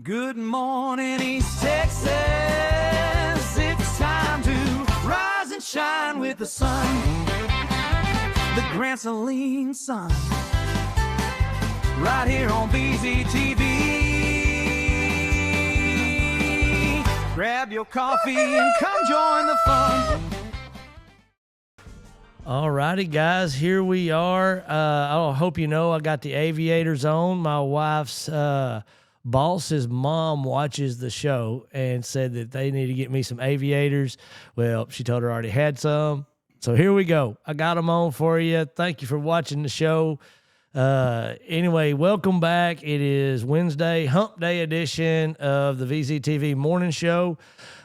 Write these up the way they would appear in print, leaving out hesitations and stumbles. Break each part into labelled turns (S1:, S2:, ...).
S1: Good morning, East Texas. It's time to rise and shine with the sun. The Grand Saline sun. Right here on BZTV. Grab your coffee and come join the fun.
S2: All righty, guys, here we are. I hope you know I got the aviators on. My wife's boss's mom watches the show and said that they need to get me some aviators. Well, she told her I already had some. So here we go. I got them on for you. Thank you for watching the show. Anyway, welcome back. It is Wednesday, Hump Day edition of the VZTV Morning Show.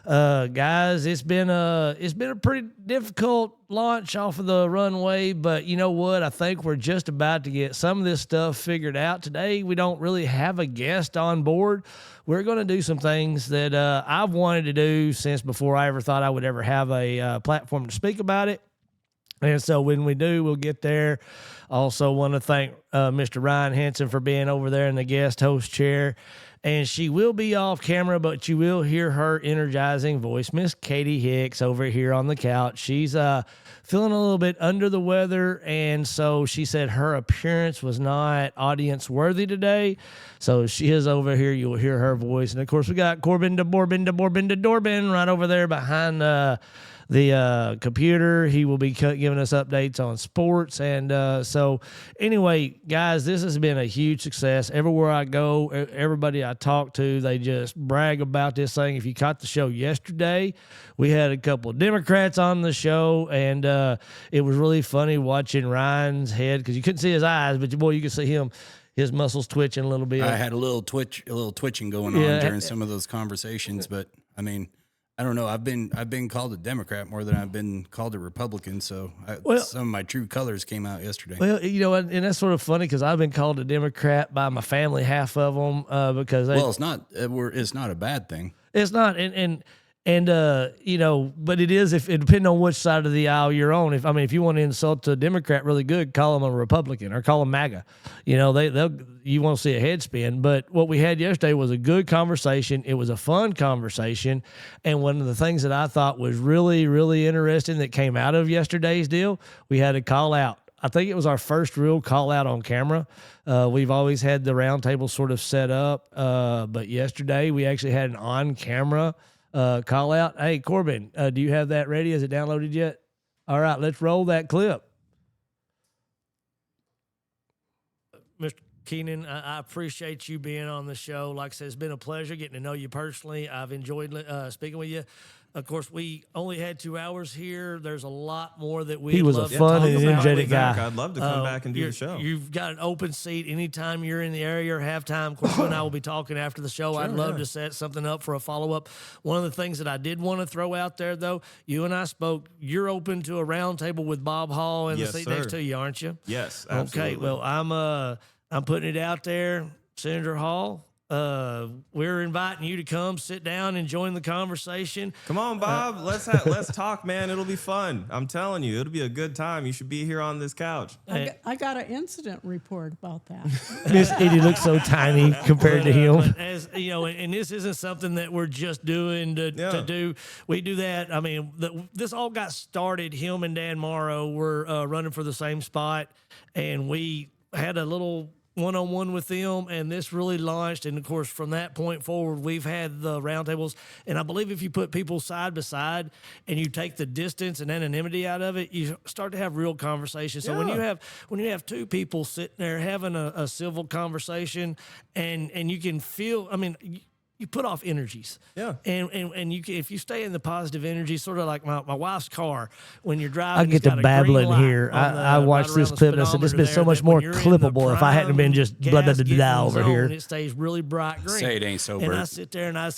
S2: Guys, it's been a pretty difficult launch off of the runway, but you know what? I think we're just about to get some of this stuff figured out. Today, we don't really have a guest on board. We're going to do some things that I've wanted to do since before I ever thought I would ever have a platform to speak about it. And so when we do, we'll get there. Also want to thank Mr. Ryan Henson for being over there in the guest host chair. And she will be off camera, but you will hear her energizing voice, Miss Katie Hicks, over here on the couch. She's feeling a little bit under the weather, and so she said her appearance was not audience-worthy today. So she is over here. You'll hear her voice. And, of course, we got Corbin DeBorbin right over there behind the computer. He will be giving us updates on sports. And so anyway, guys, this has been a huge success. Everywhere I go, everybody I talk to, they just brag about this thing. If you caught the show yesterday, we had a couple of Democrats on the show, and it was really funny watching Ryan's head because you couldn't see his eyes, but boy, you could see him. His muscles twitching a little bit.
S3: I had a little twitching going on during some of those conversations, but I mean, I don't know. I've been called a Democrat more than I've been called a Republican. So some of my true colors came out yesterday.
S2: Well, you know, and that's sort of funny because I've been called a Democrat by my family, half of them, because
S3: it's not a bad thing.
S2: It's not, and you know, but it is if it depends on which side of the aisle you're on. If you want to insult a Democrat really good, call them a Republican or call them MAGA. You know, you won't see a head spin. But what we had yesterday was a good conversation. It was a fun conversation, and one of the things that I thought was really, really interesting that came out of yesterday's deal, we had a call out. I think it was our first real call out on camera. We've always had the roundtable sort of set up, but yesterday we actually had an on camera call out. Hey, Corbin, do you have that ready? Is it downloaded yet? All right, let's roll that clip. Mr. Keenan, I appreciate you being on the show. Like I said, it's been a pleasure getting to know you personally. I've enjoyed speaking with you. Of course, we only had 2 hours here. There's a lot more that we. He was a fun and energetic guy.
S4: I'd love to come back and do the show.
S2: You've got an open seat anytime you're in the area or halftime. Of course, you and I will be talking after the show. Sure, I'd love to set something up for a follow-up. One of the things that I did want to throw out there, though, you and I spoke. You're open to a roundtable with Bob Hall in the seat next to you, aren't you?
S4: Yes, absolutely.
S2: Okay, well, I'm putting it out there, Senator Hall. We're inviting you to come sit down and join the conversation.
S4: Come on, Bob. Let's talk, man. It'll be fun. I'm telling you, it'll be a good time. You should be here on this couch.
S5: I got an incident report about that.
S2: Miss Eddie looks so tiny compared to him. But as you know, and this isn't something that we're just doing to do. We do that. I mean, this all got started. Him and Dan Morrow were running for the same spot, and we had a little one-on-one with them, and this really launched. And of course, from that point forward, we've had the roundtables. And I believe if you put people side by side and you take the distance and anonymity out of it, you start to have real conversations. So when you have two people sitting there having a civil conversation, and you can feel, I mean, you put off energies.
S4: Yeah.
S2: And you can, if you stay in the positive energy, sort of like my wife's car, when you're driving.
S6: I get to babbling here. I watched this clip and I said, this has been so much more clippable if I hadn't been just blah, blah, blah, blah over here.
S2: It stays really bright green.
S3: Say it ain't so, Bert.
S2: And I sit there and I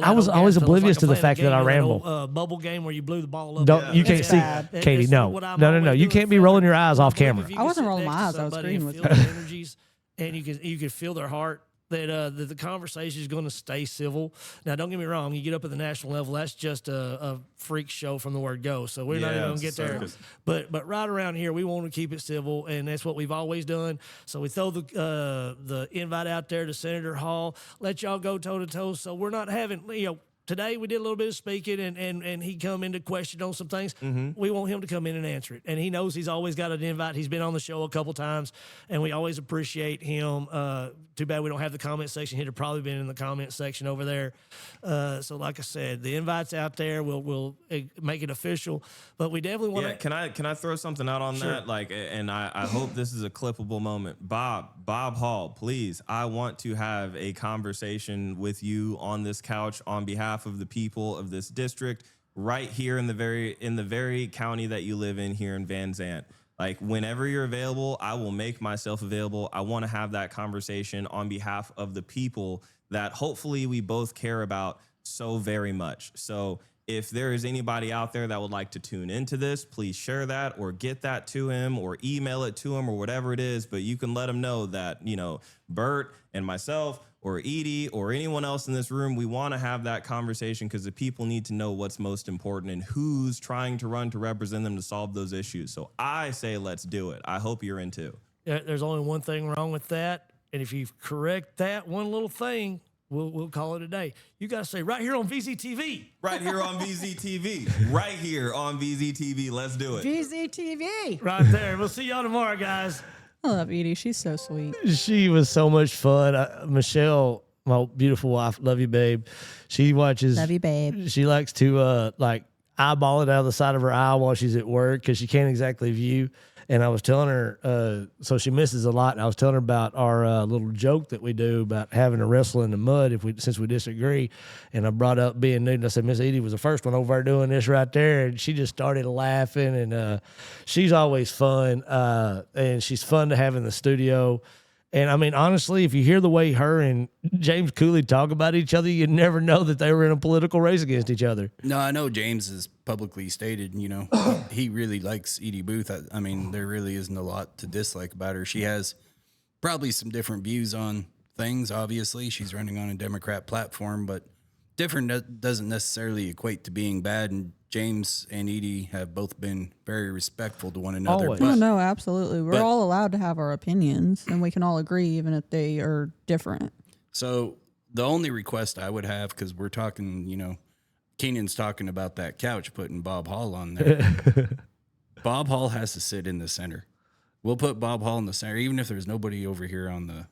S6: I was always oblivious to the fact that I ramble.
S2: Bubble game where you blew the ball up.
S6: Don't, you can't see, Katie, no. You can't be rolling your eyes off camera.
S5: I wasn't rolling my eyes. I was screaming with
S2: energies, and you can feel their heart. that the conversation is going to stay civil. Now, don't get me wrong. You get up at the national level, that's just a freak show from the word go. So we're not even going to get there. But right around here, we want to keep it civil, and that's what we've always done. So we throw the invite out there to Senator Hall. Let y'all go toe to toe. So we're not having, today we did a little bit of speaking, and he come into question on some things. We want him to come in and answer it. And he knows he's always got an invite. He's been on the show a couple times, and we always appreciate him. Too bad we don't have the comment section. He'd have probably been in the comment section over there. So like I said, the invite's out there. We'll make it official. But we definitely want to...
S4: Yeah, can I throw something out on that? Like, and I hope this is a clippable moment. Bob Hall, please, I want to have a conversation with you on this couch on behalf of the people of this district right here in the very county that you live in here in Van Zant. Like, whenever you're available, I will make myself available. I want to have that conversation on behalf of the people that hopefully we both care about so very much. So if there is anybody out there that would like to tune into this, please share that or get that to him or email it to him or whatever it is. But you can let him know that, Bert and myself or Edie or anyone else in this room, we want to have that conversation because the people need to know what's most important and who's trying to run to represent them to solve those issues. So I say let's do it. I hope you're in too.
S2: There's only one thing wrong with that, and if you correct that one little thing, we'll call it a day. You got to say right here on VZTV.
S4: Right here on VZTV. Right here on VZTV. Let's do it.
S5: VZTV.
S2: Right there. We'll see y'all tomorrow, guys.
S5: I love Edie. She's so sweet.
S2: She was so much fun. Michelle, my beautiful wife, love you, babe. She watches.
S5: Love you, babe.
S2: She likes to eyeball it out of the side of her eye while she's at work because she can't exactly view. And I was telling her, so she misses a lot. And I was telling her about our little joke that we do about having to wrestle in the mud since we disagree. And I brought up being nude. And I said, Miss Edie was the first one over there doing this right there. And she just started laughing. And she's always fun. And she's fun to have in the studio. And I mean, honestly, if you hear the way her and James Cooley talk about each other, you'd never know that they were in a political race against each other.
S3: No, I know James has publicly stated, he really likes Edie Booth. I mean, there really isn't a lot to dislike about her. She has probably some different views on things, obviously. She's running on a Democrat platform, but different doesn't necessarily equate to being bad. And James and Edie have both been very respectful to one another.
S2: Always.
S5: Oh, no, absolutely. We're all allowed to have our opinions, and we can all agree even if they are different.
S3: So the only request I would have, because we're talking, Keenan's talking about that couch, putting Bob Hall on there. Bob Hall has to sit in the center. We'll put Bob Hall in the center, even if there's nobody over here on the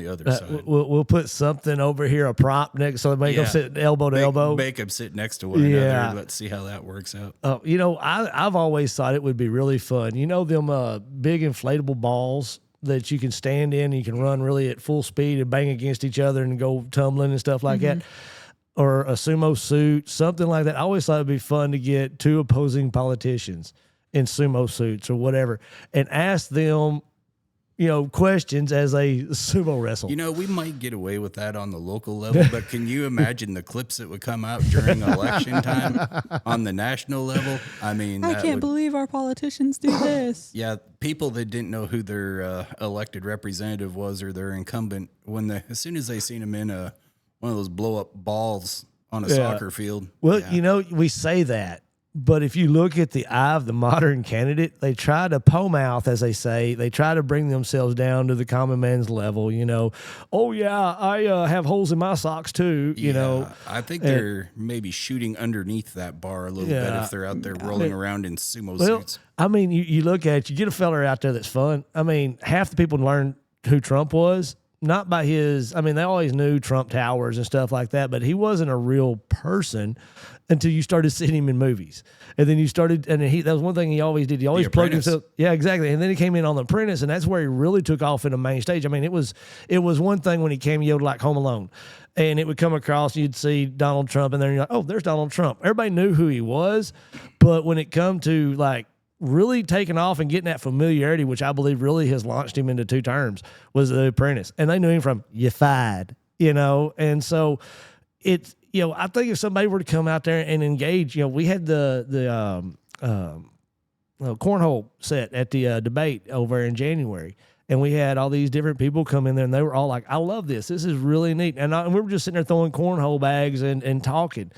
S3: other side.
S2: We'll put something over here, a prop next, so make them sit elbow to elbow.
S3: Make them sit next to one another. Let's see how that works out.
S2: I've always thought it would be really fun. Them big inflatable balls that you can stand in and you can run really at full speed and bang against each other and go tumbling and stuff like that. Or a sumo suit, something like that. I always thought it'd be fun to get two opposing politicians in sumo suits or whatever and ask them questions as a sumo wrestle.
S3: We might get away with that on the local level, but can you imagine the clips that would come out during election time on the national level? I mean,
S5: I can't believe our politicians do this.
S3: Yeah, people that didn't know who their elected representative was or their incumbent, as soon as they seen him in one of those blow up balls on a soccer field.
S2: Well, we say that. But if you look at the eye of the modern candidate, they try to po-mouth, as they say. They try to bring themselves down to the common man's level, Oh, yeah, I have holes in my socks, too,
S3: I think they're maybe shooting underneath that bar a little bit if they're out there rolling around in sumo suits.
S2: I mean, you look at you get a fella out there that's fun. I mean, half the people learned who Trump was. Not by his, they always knew Trump Towers and stuff like that, but he wasn't a real person until you started seeing him in movies. And then that was one thing he always did. He always plugged himself. Yeah, exactly. And then he came in on The Apprentice, and that's where he really took off in the main stage. It was one thing when he cameoed like Home Alone. And it would come across, you'd see Donald Trump, and then you're like, oh, there's Donald Trump. Everybody knew who he was, but when it come to really taking off and getting that familiarity, which I believe really has launched him into 2 terms, was The Apprentice. And they knew him from You Fied, And so it's, I think if somebody were to come out there and engage, we had the cornhole set at the debate over in January. And we had all these different people come in there, and they were all like, I love this. This is really neat. And we were just sitting there throwing cornhole bags and talking.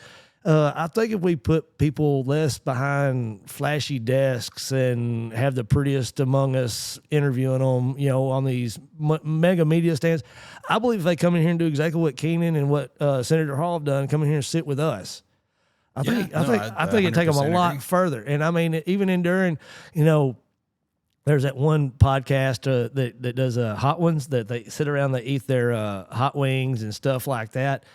S2: I think if we put people less behind flashy desks and have the prettiest among us interviewing them, on these mega media stands, I believe if they come in here and do exactly what Keenan and what Senator Hall have done, come in here and sit with us, I think it'd take them a lot further. And I mean, even enduring, there's that one podcast that does hot ones that they sit around, they eat their hot wings and stuff like that.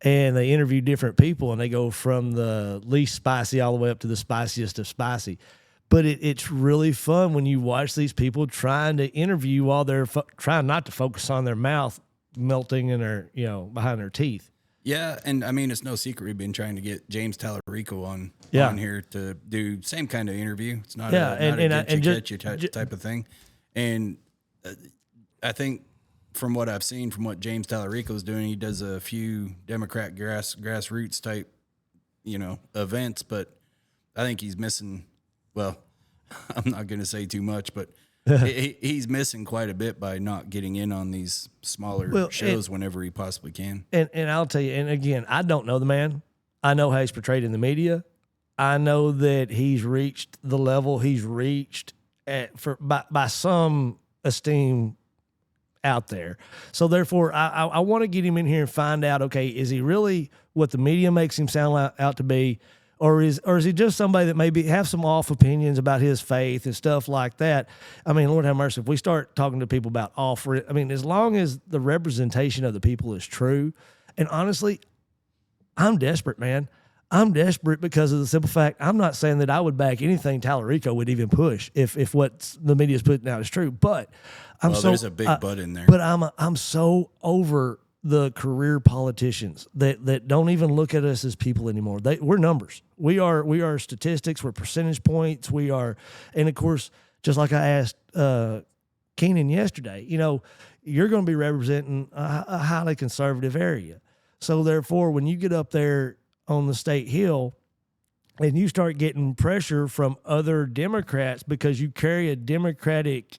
S2: And they interview different people, and they go from the least spicy all the way up to the spiciest of spicy. But it's really fun when you watch these people trying to interview while they're trying not to focus on their mouth melting in their, behind their teeth.
S3: Yeah, and I mean, it's no secret we've been trying to get James Tallarico on here to do same kind of interview. It's not a type of thing. And I think from what I've seen, from what James Tallarico's doing, he does a few Democrat grassroots type, events, but I think he's missing, well, I'm not going to say too much, but he's missing quite a bit by not getting in on these smaller shows whenever he possibly can. And
S2: I'll tell you, and again, I don't know the man. I know how he's portrayed in the media. I know that he's reached the level he's reached by some esteem out there. So therefore, I want to get him in here and find out, okay, is he really what the media makes him sound out to be? Or is he just somebody that maybe have some off opinions about his faith and stuff like that? I mean, Lord have mercy, if we start talking to people about as long as the representation of the people is true, and honestly, I'm desperate, man. I'm desperate because of the simple fact, I'm not saying that I would back anything Tallarico would even push if what the media is putting out is true, but there's
S3: a big but in there.
S2: But I'm so over the career politicians that don't even look at us as people anymore. We're numbers. We are statistics. We're percentage points. We are, and of course, just like I asked Keenan yesterday, you're going to be representing a highly conservative area. So therefore, when you get up there on the state hill and you start getting pressure from other Democrats because you carry a Democratic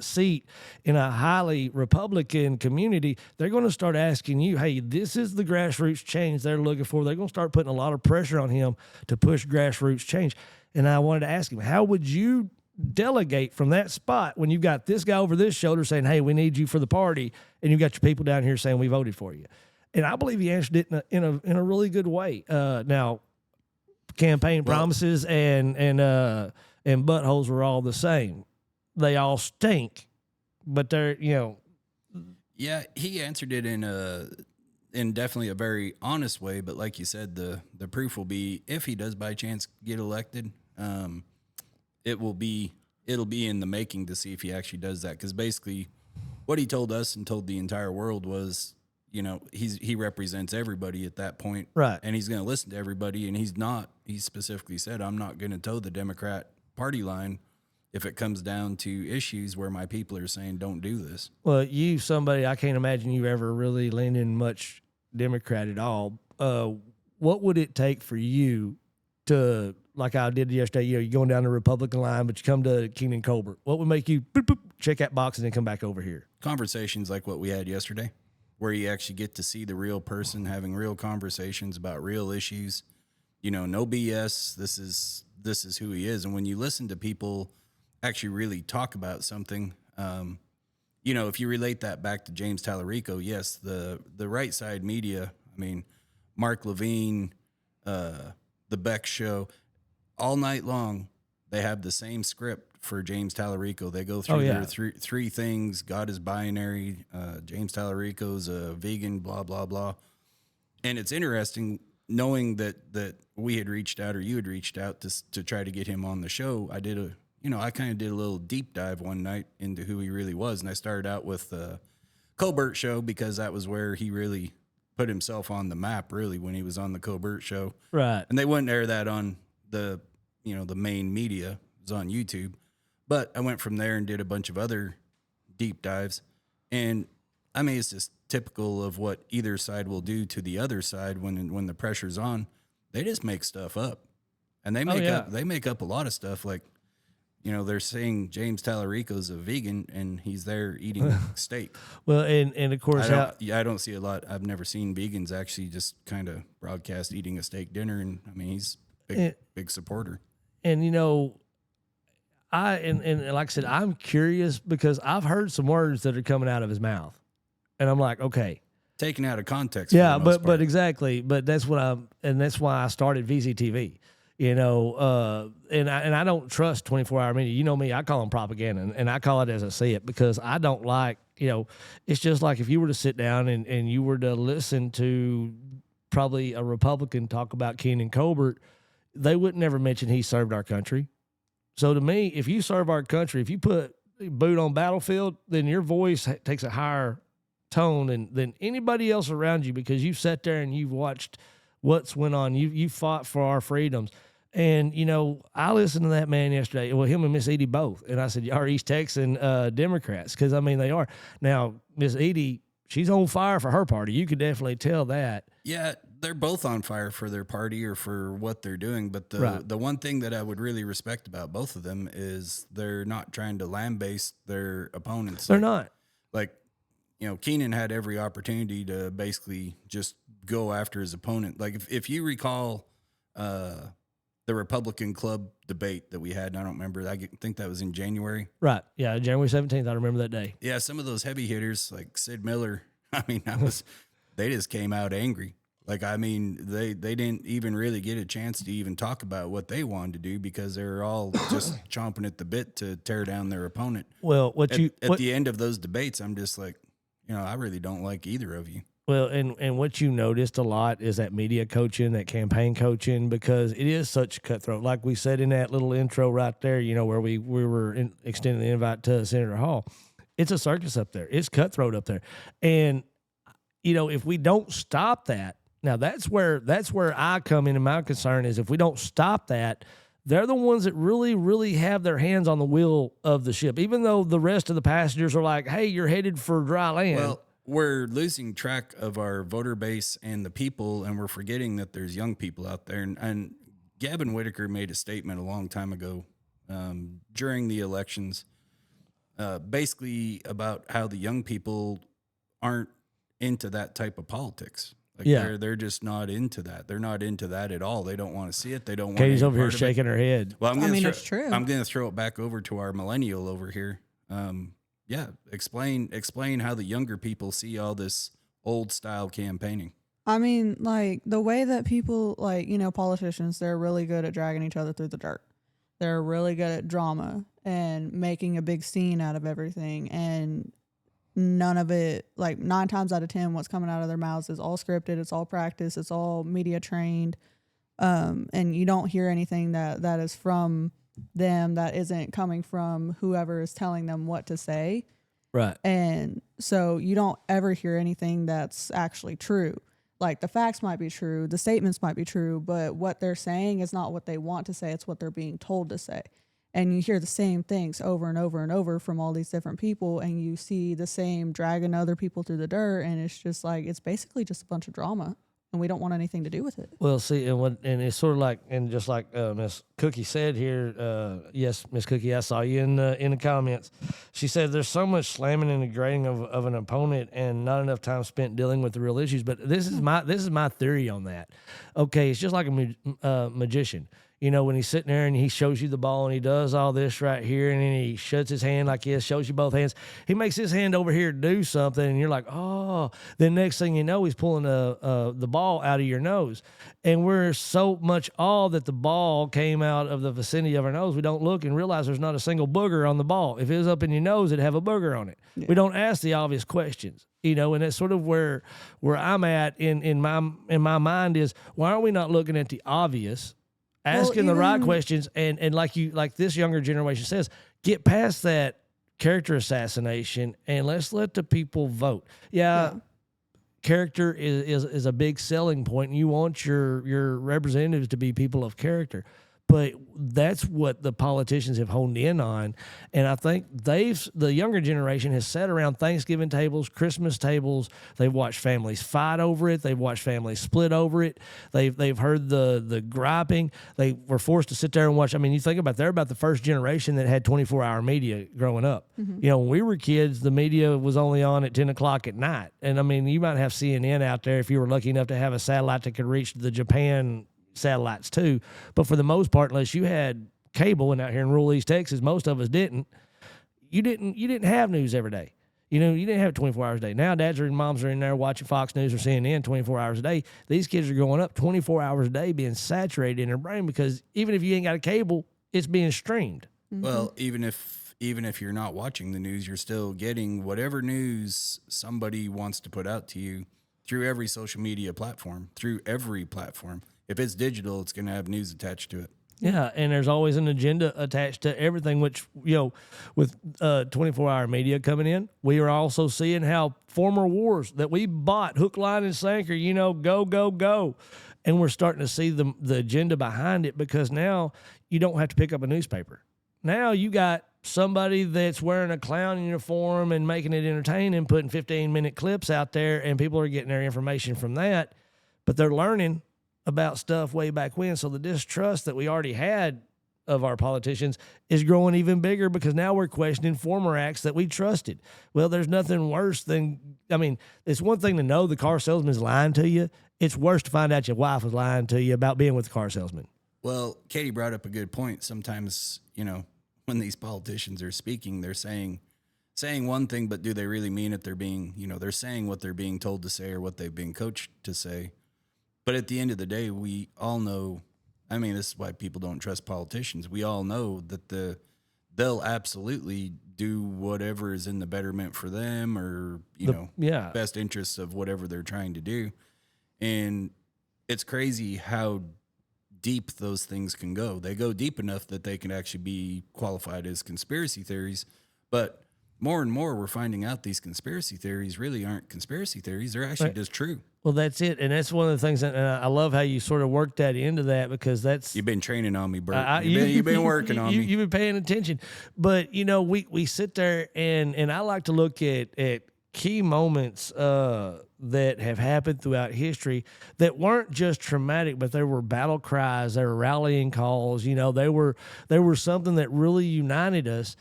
S2: seat in a highly Republican community, they're going to start asking you, hey, this is the grassroots change they're looking for. They're going to start putting a lot of pressure on him to push grassroots change. And I wanted to ask him, how would you delegate from that spot when you've got this guy over this shoulder saying, hey, we need you for the party, and you've got your people down here saying we voted for you? And I believe he answered it in a really good way. Now, campaign promises and buttholes were all the same. They all stink, but they're
S3: Yeah, he answered it in definitely a very honest way. But like you said, the proof will be if he does by chance get elected. It'll be in the making to see if he actually does that. Because basically, what he told us and told the entire world was, he represents everybody at that point.
S2: Right.
S3: And he's going to listen to everybody. And he specifically said, I'm not going to toe the Democrat party line if it comes down to issues where my people are saying, don't do this.
S2: Well, I can't imagine you ever really leaned in much Democrat at all. What would it take for you to, like I did yesterday, you're going down the Republican line, but you come to Keenan Colbert. What would make you check that box and then come back over here?
S3: Conversations like what we had yesterday, where you actually get to see the real person having real conversations about real issues. No BS. This is who he is. And when you listen to people actually really talk about something, if you relate that back to James Tallarico, yes, the right side media, Mark Levine, the Beck Show, all night long, they have the same script for James Tallarico. They go through their three things. God is binary. James Tallarico's a vegan, blah, blah, blah. And it's interesting knowing that we had reached out, or you had reached out to try to get him on the show. I kind of did a little deep dive one night into who he really was. And I started out with the Colbert Show because that was where he really put himself on the map, really, when he was on the Colbert Show.
S2: Right.
S3: And they wouldn't air that on the main media. It was on YouTube. But I went from there and did a bunch of other deep dives. And it's just typical of what either side will do to the other side when the pressure's on. They just make stuff up. And they make up a lot of stuff. Like, they're saying James Tallarico's a vegan and he's there eating steak.
S2: Well, and of course,
S3: I don't see a lot. I've never seen vegans actually just kind of broadcast eating a steak dinner. And I mean, he's big supporter.
S2: And, and like I said, I'm curious because I've heard some words that are coming out of his mouth. And I'm like, okay.
S3: Taken out of context.
S2: Yeah, but exactly. But that's that's why I started VZTV. And I don't trust 24-hour media. You know me, I call them propaganda, and I call it as I see it because I don't like, it's just like if you were to sit down and you were to listen to probably a Republican talk about Keenan Colbert, they would never mention he served our country. So to me, if you serve our country, if you put boot on battlefield, then your voice takes a higher tone than anybody else around you because you've sat there and you've watched what's went on. You fought for our freedoms. And, I listened to that man yesterday. Well, him and Miss Edie both. And I said, y'all are East Texan Democrats. Because, I mean, they are. Now, Miss Edie, she's on fire for her party. You could definitely tell that.
S3: Yeah, they're both on fire for their party or for what they're doing. But the one thing that I would really respect about both of them is they're not trying to lambaste their opponents.
S2: They're not.
S3: Like, Keenan had every opportunity to basically just go after his opponent. Like, if you recall the Republican Club debate that we had, and I don't remember, I think that was in January.
S2: Right. Yeah, January 17th. I remember that day.
S3: Yeah, some of those heavy hitters, like Sid Miller, I mean, they just came out angry. Like, I mean, they didn't even really get a chance to even talk about what they wanted to do because they were all just chomping at the bit to tear down their opponent.
S2: Well,
S3: at the end of those debates, I'm just like, I really don't like either of you.
S2: Well, and what you noticed a lot is that media coaching, that campaign coaching, because it is such cutthroat. Like we said in that little intro right there, where we were extending the invite to Senator Hall. It's a circus up there. It's cutthroat up there. And, if we don't stop that, now that's where I come in, and my concern is if we don't stop that, they're the ones that really, really have their hands on the wheel of the ship, even though the rest of the passengers are like, hey, you're headed for dry land.
S3: Well, we're losing track of our voter base and the people, and we're forgetting that there's young people out there. And Gavin Whitaker made a statement a long time ago during the elections, basically about how the young people aren't into that type of politics. Like they're just not into that. They're not into that at all. They don't want to see it. They don't want.
S2: Katie's over here shaking her head.
S3: Well,
S5: it's true.
S3: I'm going to throw it back over to our millennial over here. Explain how the younger people see all this old style campaigning.
S5: I mean, like the way that people, politicians, they're really good at dragging each other through the dirt. They're really good at drama and making a big scene out of everything. And none of it, 9 times out of 10, what's coming out of their mouths is all scripted. It's all practiced. It's all media trained. And you don't hear anything that is from them that isn't coming from whoever is telling them what to say.
S2: Right.
S5: And so you don't ever hear anything that's actually true. Like the facts might be true, the statements might be true, but what they're saying is not what they want to say. It's what they're being told to say. And you hear the same things over and over and over from all these different people, and you see the same dragging other people through the dirt, and it's just like, it's basically just a bunch of drama, and we don't want anything to do with it.
S2: Well, see, and it's sort of like, and just like Miss Cookie said here, yes, Miss Cookie, I saw you in the comments. She said there's so much slamming and degrading of an opponent, and not enough time spent dealing with the real issues. But this is my theory on that. Okay, it's just like a magician. When he's sitting there and he shows you the ball and he does all this right here, and then he shuts his hand like this, shows you both hands. He makes his hand over here do something, and you're like, oh. Then next thing you know, he's pulling the ball out of your nose. And we're so much awed that the ball came out of the vicinity of our nose, we don't look and realize there's not a single booger on the ball. If it was up in your nose, it'd have a booger on it. Yeah. We don't ask the obvious questions. And that's sort of where I'm at in my mind is, why are we not looking at the obvious, asking the right questions, and like this younger generation says, get past that character assassination and let's let the people vote. Yeah. Character is a big selling point, and you want your representatives to be people of character. But that's what the politicians have honed in on. And I think the younger generation has sat around Thanksgiving tables, Christmas tables. They've watched families fight over it. They've watched families split over it. They've heard the griping. They were forced to sit there and watch. I mean, you think about it, they're about the first generation that had 24-hour media growing up.
S5: Mm-hmm.
S2: You know, when we were kids, the media was only on at 10 o'clock at night. And I mean, you might have CNN out there if you were lucky enough to have a satellite that could reach the Japan satellites too, but for the most part, unless you had cable, and out here in rural East Texas, most of us didn't. You didn't have news every day. You know, you didn't have it 24 hours a day. Now, dads and moms are in there watching Fox News or CNN 24 hours a day. These kids are growing up 24 hours a day, being saturated in their brain because even if you ain't got a cable, it's being streamed.
S3: Mm-hmm. Well, even if you're not watching the news, you're still getting whatever news somebody wants to put out to you through every social media platform, through every platform. If it's digital, it's going to have news attached to it.
S2: Yeah, and there's always an agenda attached to everything, which, you know, with 24-hour media coming in, we are also seeing how former wars that we bought, hook, line, and sinker, you know, go. And we're starting to see the agenda behind it because now you don't have to pick up a newspaper. Now you got somebody that's wearing a clown uniform and making it entertaining, putting 15-minute clips out there, and people are getting their information from that, but they're learning about stuff way back when. So the distrust that we already had of our politicians is growing even bigger because now we're questioning former acts that we trusted. Well, there's nothing worse than, I mean, it's one thing to know the car salesman's lying to you. It's worse to find out your wife was lying to you about being with the car salesman.
S3: Well, Katie brought up a good point. Sometimes, you know, when these politicians are speaking, they're saying one thing, but do they really mean it? They're being, you know, they're saying what they're being told to say or what they've been coached to say. But at the end of the day, we all know, I mean, this is why people don't trust politicians. We all know that they'll absolutely do whatever is in the betterment for them or, best interests of whatever they're trying to do. And it's crazy how deep those things can go. They go deep enough that they can actually be qualified as conspiracy theories. But more and more, we're finding out these conspiracy theories really aren't conspiracy theories. They're actually just true.
S2: Well, that's it. And that's one of the things that I love how you sort of work that into that because that's...
S3: You've been training on me, Bert. You've been working on me.
S2: You've been paying attention. But, you know, we sit there and I like to look at key moments that have happened throughout history that weren't just traumatic, but there were battle cries, there were rallying calls. You know, they were something that really united us.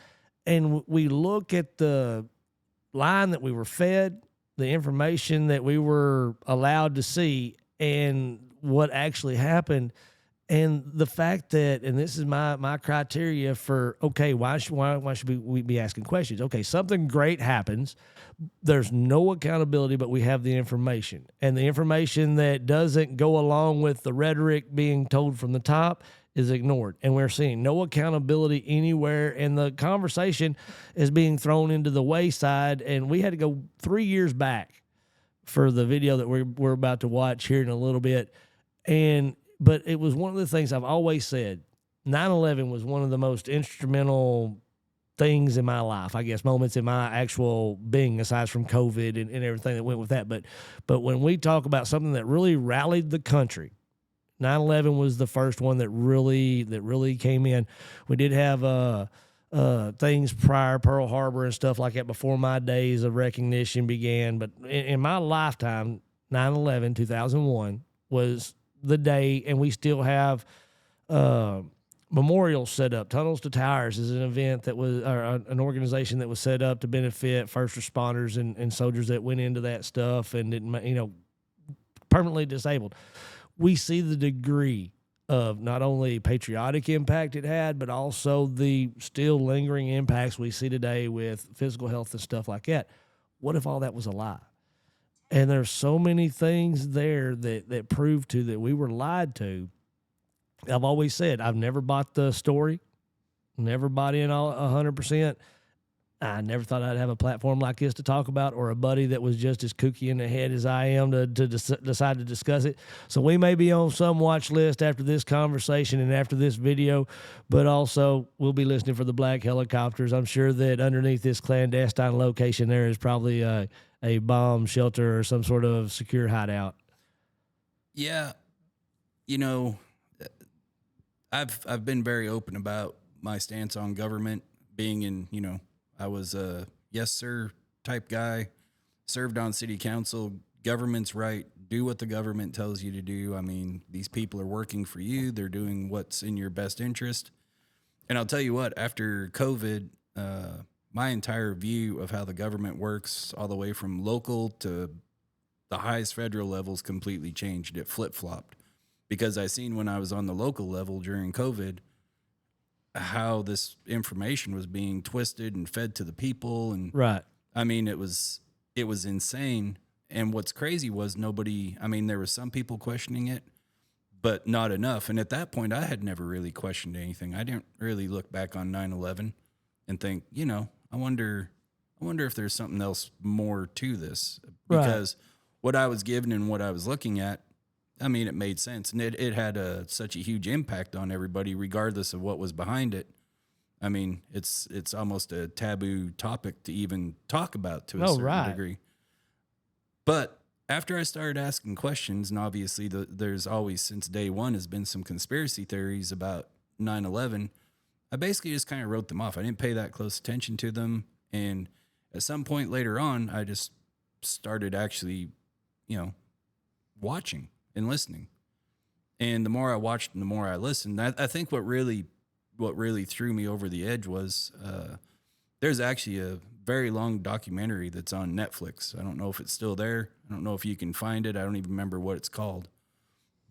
S2: And we look at the line that we were fed, the information that we were allowed to see, and what actually happened, and the fact that, and this is my criteria for, okay, why should we be asking questions? Okay, something great happens. There's no accountability, but we have the information. And the information that doesn't go along with the rhetoric being told from the top is ignored. And we're seeing no accountability anywhere. And the conversation is being thrown into the wayside. And we had to go 3 years back for the video that we're about to watch here in a little bit. But it was one of the things I've always said. 9/11 was one of the most instrumental things in my life, I guess, moments in my actual being, aside from COVID and everything that went with that. But when we talk about something that really rallied the country, 9/11 was the first one that really came in. We did have things prior, Pearl Harbor and stuff like that, before my days of recognition began. But in my lifetime, 9/11, 2001 was the day, and we still have memorials set up. Tunnels to Towers is an event that was, or an organization that was set up to benefit first responders and soldiers that went into that stuff and didn't, permanently disabled. We see the degree of not only patriotic impact it had, but also the still lingering impacts we see today with physical health and stuff like that. What if all that was a lie? And there's so many things there that prove to that we were lied to. I've always said I've never bought the story, never bought in all 100%. I never thought I'd have a platform like this to talk about, or a buddy that was just as kooky in the head as I am to decide to discuss it. So we may be on some watch list after this conversation and after this video, but also we'll be listening for the black helicopters. I'm sure that underneath this clandestine location there is probably a bomb shelter or some sort of secure hideout.
S3: Yeah. I've been very open about my stance on government. Being in, I was a yes sir type guy, served on city council. Government's right. Do what the government tells you to do. I mean, these people are working for you. They're doing what's in your best interest. And I'll tell you what, after COVID, my entire view of how the government works, all the way from local to the highest federal levels, completely changed. It flip-flopped because I seen when I was on the local level during COVID how this information was being twisted and fed to the people. And
S2: Right.
S3: I mean, it was insane. And what's crazy was there was some people questioning it, but not enough. And at that point, I had never really questioned anything. I didn't really look back on 9/11 and think, I wonder if there's something else more to this, because what I was given and what I was looking at, it made sense, and it had such a huge impact on everybody, regardless of what was behind it. I mean, it's almost a taboo topic to even talk about to a certain degree. But after I started asking questions, and obviously there's always, since day one, has been some conspiracy theories about 9/11, I basically just kind of wrote them off. I didn't pay that close attention to them. And at some point later on, I just started actually, watching and listening. And the more I watched and the more I listened, I think what really threw me over the edge was there's actually a very long documentary that's on Netflix. I don't know if it's still there. I don't know if you can find it. I don't even remember what it's called.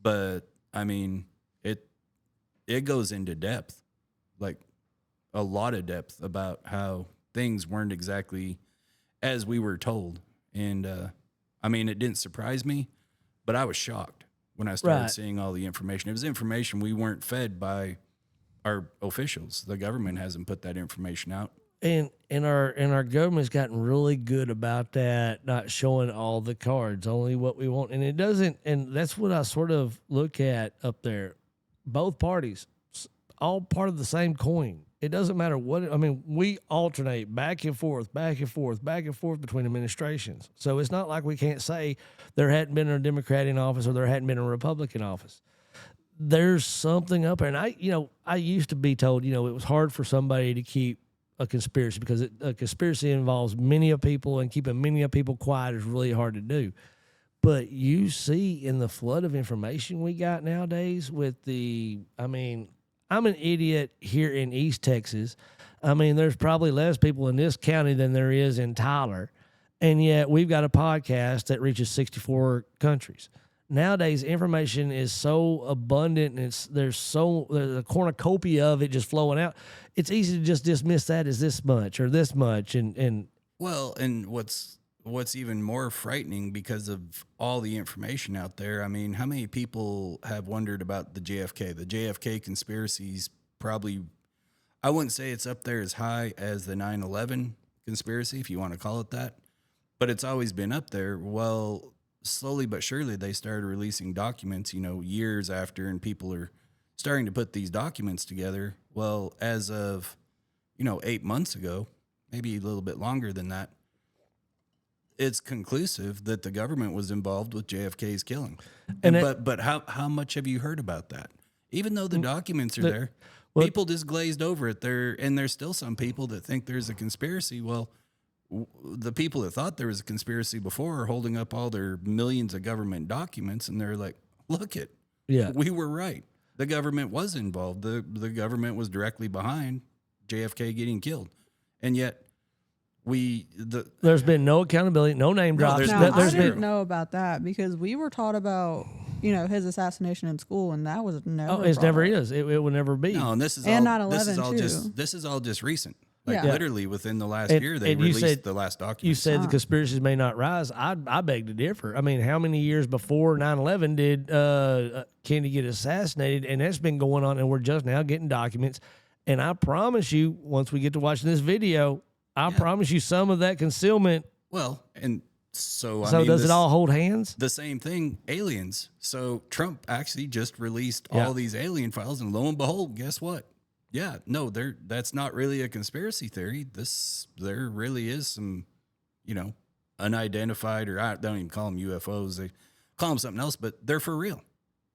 S3: But it goes into depth, like a lot of depth, about how things weren't exactly as we were told. And it didn't surprise me, but I was shocked when I started seeing all the information. It was information we weren't fed by our officials. The government hasn't put that information out.
S2: And our government's gotten really good about that, not showing all the cards, only what we want. And it doesn't, and that's what I sort of look at up there. Both parties, all part of the same coin. It doesn't matter we alternate back and forth between administrations. So it's not like we can't say there hadn't been a Democrat in office or there hadn't been a Republican office. There's something up there. And I used to be told, it was hard for somebody to keep a conspiracy because a conspiracy involves many of people, and keeping many of people quiet is really hard to do. But you see in the flood of information we got nowadays with I'm an idiot here in East Texas. There's probably less people in this county than there is in Tyler. And yet we've got a podcast that reaches 64 countries. Nowadays, information is so abundant, and there's a cornucopia of it just flowing out. It's easy to just dismiss that as this much or this much. And
S3: what's even more frightening, because of all the information out there, how many people have wondered about the JFK? The JFK conspiracies probably, I wouldn't say it's up there as high as the 9/11 conspiracy, if you want to call it that, but it's always been up there. Well, slowly but surely they started releasing documents, years after, and people are starting to put these documents together. Well, as of, 8 months ago, maybe a little bit longer than that, it's conclusive that the government was involved with JFK's killing. But how much have you heard about that? Even though the documents are there, people just glazed over it there, and there's still some people that think there's a conspiracy. Well, the people that thought there was a conspiracy before are holding up all their millions of government documents, and they're like, look it. Yeah. We were right. The government was involved. The government was directly behind JFK getting killed. And yet there's
S2: been no accountability, no name drops.
S5: I didn't know about that, because we were taught about, his assassination in school, and that was never.
S2: Oh, it never is. It will never be.
S3: No, and this is
S5: and
S3: all
S5: 9/11
S3: this is all just recent. Literally within the last year, they released the last document.
S2: You said the conspiracies may not rise. I beg to differ. How many years before 9/11 did Kennedy get assassinated? And that's been going on, and we're just now getting documents. And I promise you, once we get to watching this video, I promise you some of that concealment.
S3: Well, and so
S2: does it all hold hands?
S3: The same thing, aliens. So Trump actually just released all these alien files, and lo and behold, guess what? Yeah, no, that's not really a conspiracy theory. There really is some, unidentified, or I don't even call them UFOs. They call them something else, but they're for real.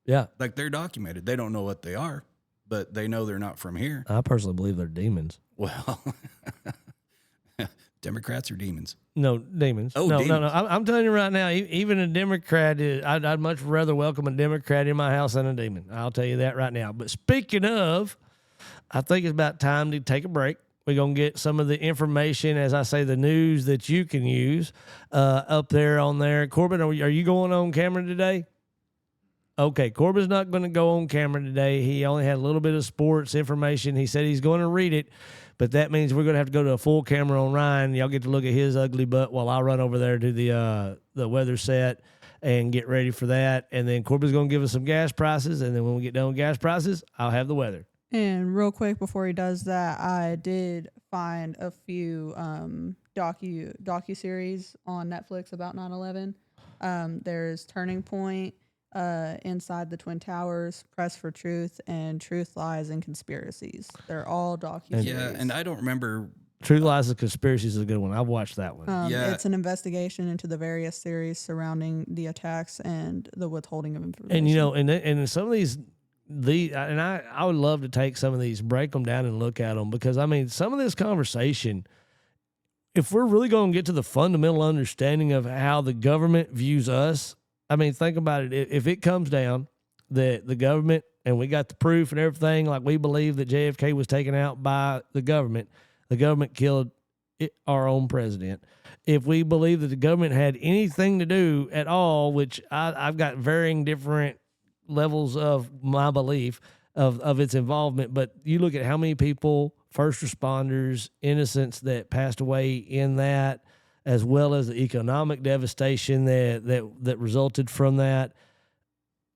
S2: Yeah.
S3: Like, they're documented. They don't know what they are, but they know they're not from here.
S2: I personally believe they're demons.
S3: Well, Democrats are demons.
S2: No, demons.
S3: Oh,
S2: no,
S3: demons.
S2: no. I'm telling you right now, even a Democrat, I'd much rather welcome a Democrat in my house than a demon. I'll tell you that right now. But speaking of, I think it's about time to take a break. We're going to get some of the information, as I say, the news that you can use up there on there. Corbin, are you going on camera today? Okay, Corbin's not going to go on camera today. He only had a little bit of sports information. He said he's going to read it, but that means we're going to have to go to a full camera on Ryan. Y'all get to look at his ugly butt while I run over there to the weather set and get ready for that. And then Corbin's going to give us some gas prices, and then when we get done with gas prices, I'll have the weather.
S5: And real quick before he does that, I did find a few docu-series on Netflix about 9/11. There's Turning Point, Inside the Twin Towers, Press for Truth, and Truth, Lies, and Conspiracies. They're all docu-series.
S3: Yeah, and I don't remember.
S2: Truth, Lies, and Conspiracies is a good one. I've watched that one.
S3: Yeah.
S5: It's an investigation into the various theories surrounding the attacks and the withholding of information.
S2: And, you know, and some of these... I would love to take some of these, break them down and look at them, because I mean, some of this conversation, if we're really going to get to the fundamental understanding of how the government views us, I mean, think about it. If it comes down that the government, and we got the proof and everything, like we believe that JFK was taken out by the government killed our own president. If we believe that the government had anything to do at all, which I've got varying different levels of my belief of its involvement, but you look at how many people, first responders, innocents that passed away in that, as well as the economic devastation that resulted from that.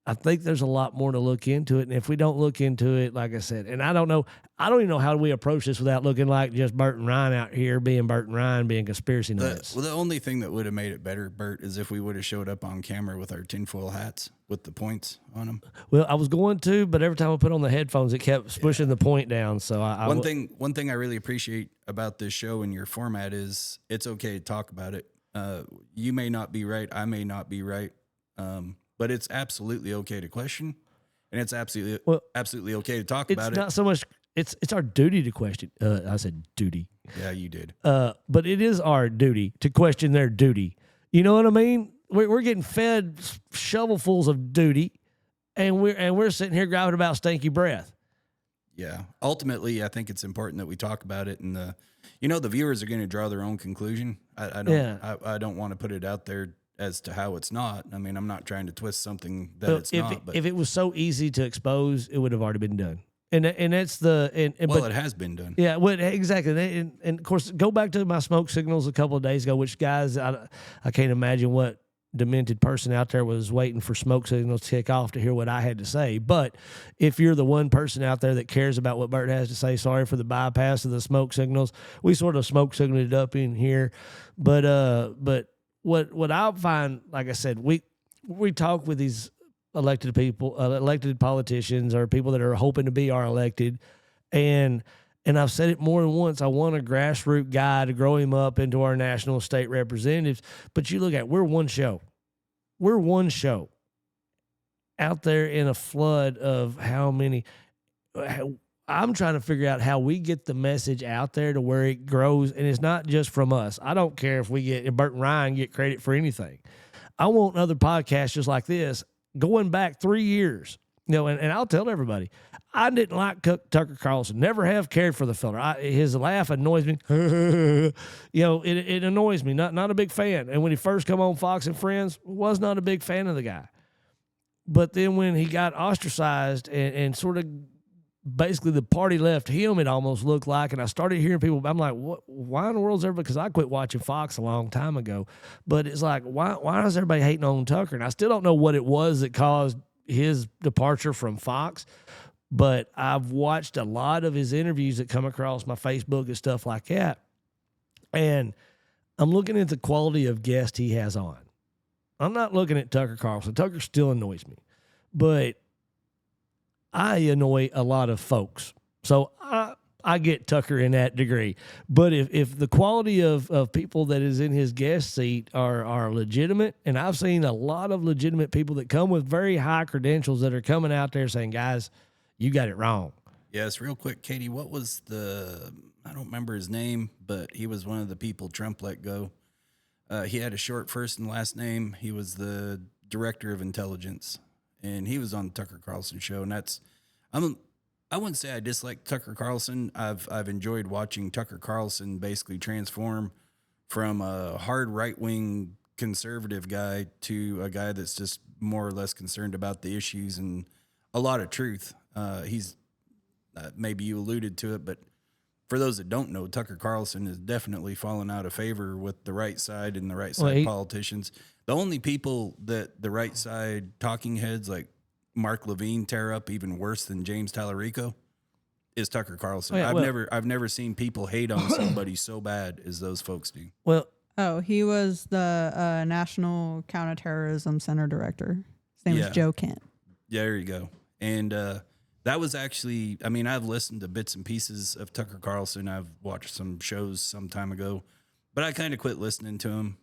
S2: I think there's a lot more to look into it. And if we don't look into it, like I said, and I don't even know how do we approach this without looking like just Bert and Ryan out here being Bert and Ryan being conspiracy nuts.
S3: The only thing that would have made it better, Bert, is if we would have showed up on camera with our tinfoil hats with the points on them.
S2: Well, I was going to, but every time I put on the headphones, it kept pushing the point down. So
S3: one thing I really appreciate about this show and your format is it's okay to talk about it. You may not be right. I may not be right. But it's absolutely okay to question, and it's absolutely okay to talk about it.
S2: It's not so much. It's our duty to question. I said duty.
S3: Yeah, you did.
S2: But it is our duty to question their duty. You know what I mean? We're getting fed shovelfuls of duty, and we're sitting here griping about stinky breath.
S3: Yeah. Ultimately, I think it's important that we talk about it, and the viewers are going to draw their own conclusion. I don't want to put it out there as to how it's not. I mean, I'm not trying to twist something that it's not. But
S2: if it was so easy to expose, it would have already been done. And that's
S3: but it has been done.
S2: Yeah, well, exactly. And of course, go back to my smoke signals a couple of days ago. Which guys, I can't imagine what demented person out there was waiting for smoke signals to kick off to hear what I had to say. But if you're the one person out there that cares about what Bert has to say, sorry for the bypass of the smoke signals. We sort of smoke signaled it up in here, but. What I find, like I said, we talk with these elected people, elected politicians, or people that are hoping to be our elected, and I've said it more than once. I want a grassroots guy to grow him up into our national state representatives. But you look at, we're one show out there in a flood of how many. I'm trying to figure out how we get the message out there to where it grows, and it's not just from us. I don't care if Bert and Ryan get credit for anything. I want other podcasts just like this going back 3 years. You know, and I'll tell everybody, I didn't like Tucker Carlson. Never have cared for the fella. His laugh annoys me. You know, it annoys me. Not a big fan. And when he first come on Fox and Friends, was not a big fan of the guy. But then when he got ostracized and sort of basically the party left him, it almost looked like, and I started hearing people, I'm like, what? Why in the world is everybody, because I quit watching Fox a long time ago, but it's like, why is everybody hating on Tucker? And I still don't know what it was that caused his departure from Fox, but I've watched a lot of his interviews that come across my Facebook and stuff like that, and I'm looking at the quality of guest he has on. I'm not looking at Tucker Carlson. Tucker still annoys me, but I annoy a lot of folks. So I get Tucker in that degree. But if the quality of people that is in his guest seat are legitimate, and I've seen a lot of legitimate people that come with very high credentials that are coming out there saying, guys, you got it wrong.
S3: Yes, real quick, Katie, what was I don't remember his name, but he was one of the people Trump let go. He had a short first and last name. He was the director of intelligence, and he was on the Tucker Carlson show. And I wouldn't say I dislike Tucker Carlson. I've enjoyed watching Tucker Carlson basically transform from a hard right-wing conservative guy to a guy that's just more or less concerned about the issues and a lot of truth. He's maybe you alluded to it, but for those that don't know, Tucker Carlson has definitely fallen out of favor with the right side and the right side politicians. The only people that the right side talking heads like Mark Levine tear up even worse than James Tallarico is Tucker Carlson. I've never seen people hate on somebody so bad as those folks do.
S2: Well,
S5: he was the National Counterterrorism Center director. His name is Joe Kent.
S3: Yeah, there you go. And that was actually, I mean, I've listened to bits and pieces of Tucker Carlson. I've watched some shows some time ago, but I kind of quit listening to him.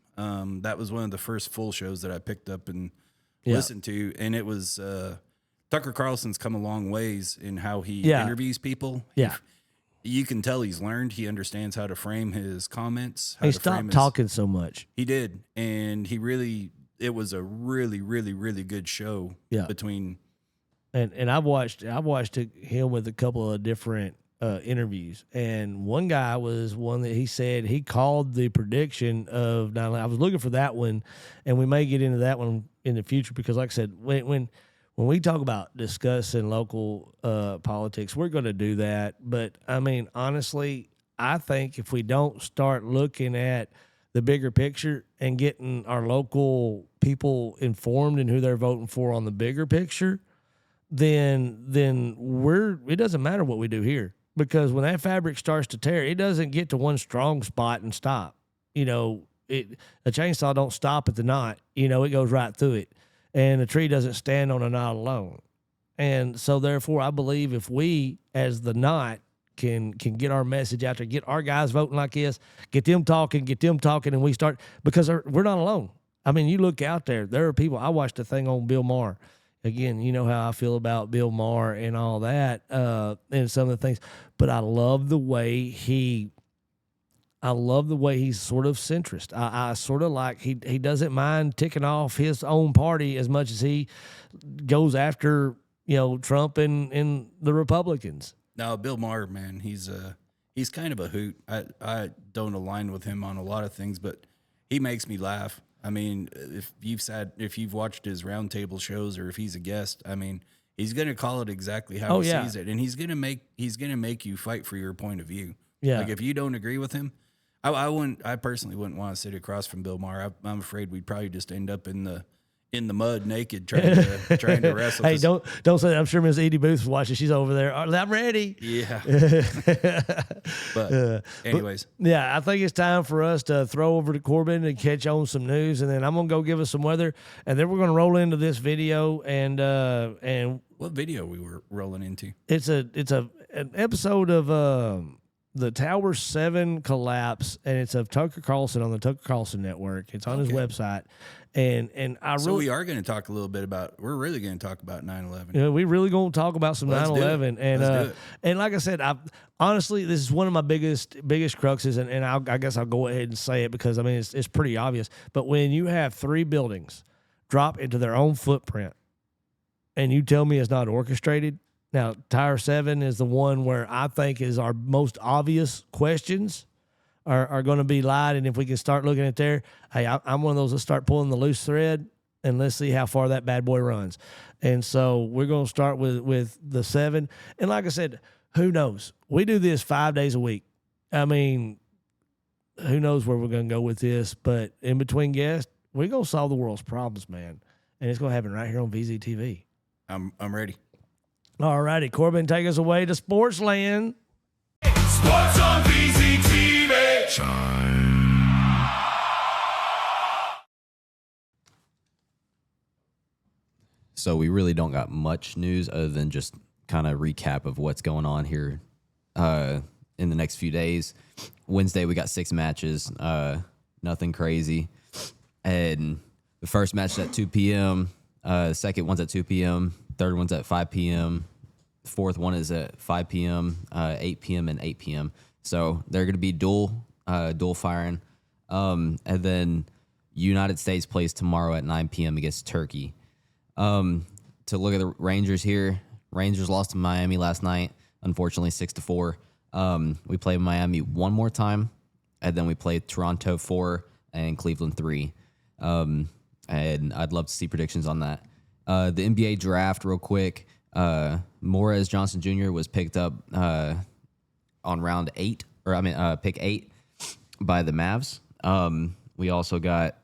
S3: That was one of the first full shows that I picked up and listened to. And it was, Tucker Carlson's come a long ways in how he interviews people.
S2: Yeah.
S3: You can tell he's learned. He understands how to frame his comments.
S2: He stopped talking so much.
S3: He did. And it was a really, really, really good show between.
S2: And I've watched him with a couple of different interviews, and one guy was one that he said he called the prediction of 9/11. I was looking for that one, and we may get into that one in the future because, like I said, when we talk about discussing local politics, we're going to do that. But I mean, honestly, I think if we don't start looking at the bigger picture and getting our local people informed and who they're voting for on the bigger picture, then it doesn't matter what we do here, because when that fabric starts to tear, it doesn't get to one strong spot and stop. You know, a chainsaw don't stop at the knot. You know, it goes right through it, and a tree doesn't stand on a knot alone. And so, therefore, I believe if we, as the knot, can get our message out there, get our guys voting like this, get them talking, and we start, because we're not alone. I mean, you look out there are people. I watched a thing on Bill Maher. Again, you know how I feel about Bill Maher and all that, and some of the things. But I love the way he's sort of centrist. I sort of like he doesn't mind ticking off his own party as much as he goes after, Trump and the Republicans.
S3: No, Bill Maher, man, he's kind of a hoot. I don't align with him on a lot of things, but he makes me laugh. I mean, if you've watched his roundtable shows, or if he's a guest, I mean, he's going to call it exactly how he sees it, and he's going to make you fight for your point of view. Yeah, like if you don't agree with him, I personally wouldn't want to sit across from Bill Maher. I'm afraid we'd probably just end up in the mud naked trying to wrestle.
S2: Hey, don't say that. I'm sure Miss Edie Booth's watching. She's over there. I'm ready.
S3: Yeah. But anyways.
S2: Yeah, I think it's time for us to throw over to Corbin and catch on some news, and then I'm gonna go give us some weather, and then we're gonna roll into this video and
S3: what video we were rolling into?
S2: It's an episode of the Tower 7 collapse, and it's of Tucker Carlson on the Tucker Carlson Network. It's on his website. And
S3: we are going to talk a little bit we're really going to talk about 9/11.
S2: Yeah, we really going to talk about some 9/11. And like I said, honestly, this is one of my biggest cruxes, and I guess I'll go ahead and say it because, I mean, it's pretty obvious. But when you have 3 buildings drop into their own footprint and you tell me it's not orchestrated, now, Tower 7 is the one where I think is our most obvious questions are going to be lied. And if we can start looking at there, hey, I'm one of those that start pulling the loose thread, and let's see how far that bad boy runs. And so we're going to start with the 7. And like I said, who knows? We do this 5 days a week. I mean, who knows where we're going to go with this? But in between guests, we're going to solve the world's problems, man. And it's going to happen right here on VZTV.
S3: I'm ready.
S2: All righty, Corbin, take us away to Sportsland.
S1: Sports on VZTV.
S7: So we really don't got much news other than just kind of recap of what's going on here in the next few days. Wednesday, we got 6 matches, nothing crazy. And the first match is at 2 p.m., second one's at 2 p.m., third one's at 5 p.m., fourth one is at 5 p.m., 8 p.m., and 8 p.m. So they're going to be dual firing. And then United States plays tomorrow at 9 p.m. against Turkey. To look at the Rangers here, Rangers lost to Miami last night, unfortunately 6-4. We play Miami one more time, and then we play Toronto 4 and Cleveland 3. And I'd love to see predictions on that. The NBA draft, real quick. Morris Johnson Jr. was picked up on round 8, pick 8 by the Mavs. We also got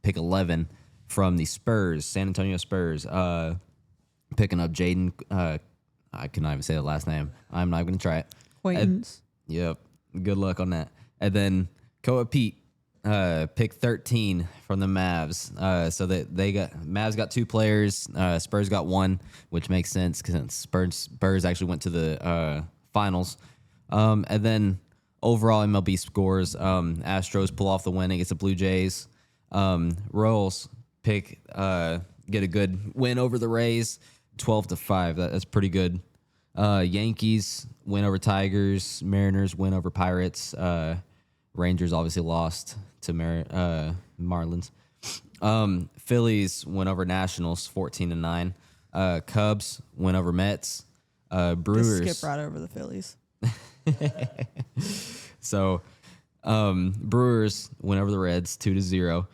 S7: pick 11 from the Spurs, San Antonio Spurs, picking up Jaden. I cannot even say the last name. I'm not going to try it.
S5: Quaintance.
S7: Yep. Good luck on that. And then Koa Pete, pick 13 from the Mavs. So that Mavs got 2 players. Spurs got 1, which makes sense because Spurs actually went to the finals. And then overall MLB scores, Astros pull off the win against the Blue Jays. Royals get a good win over the Rays, 12-5. That's pretty good. Yankees win over Tigers. Mariners win over Pirates. Rangers obviously lost to Marlins. Phillies win over Nationals, 14-9. Cubs win over Mets. Brewers
S5: Just skip right over the Phillies.
S7: So, Brewers win over the Reds, 2-0.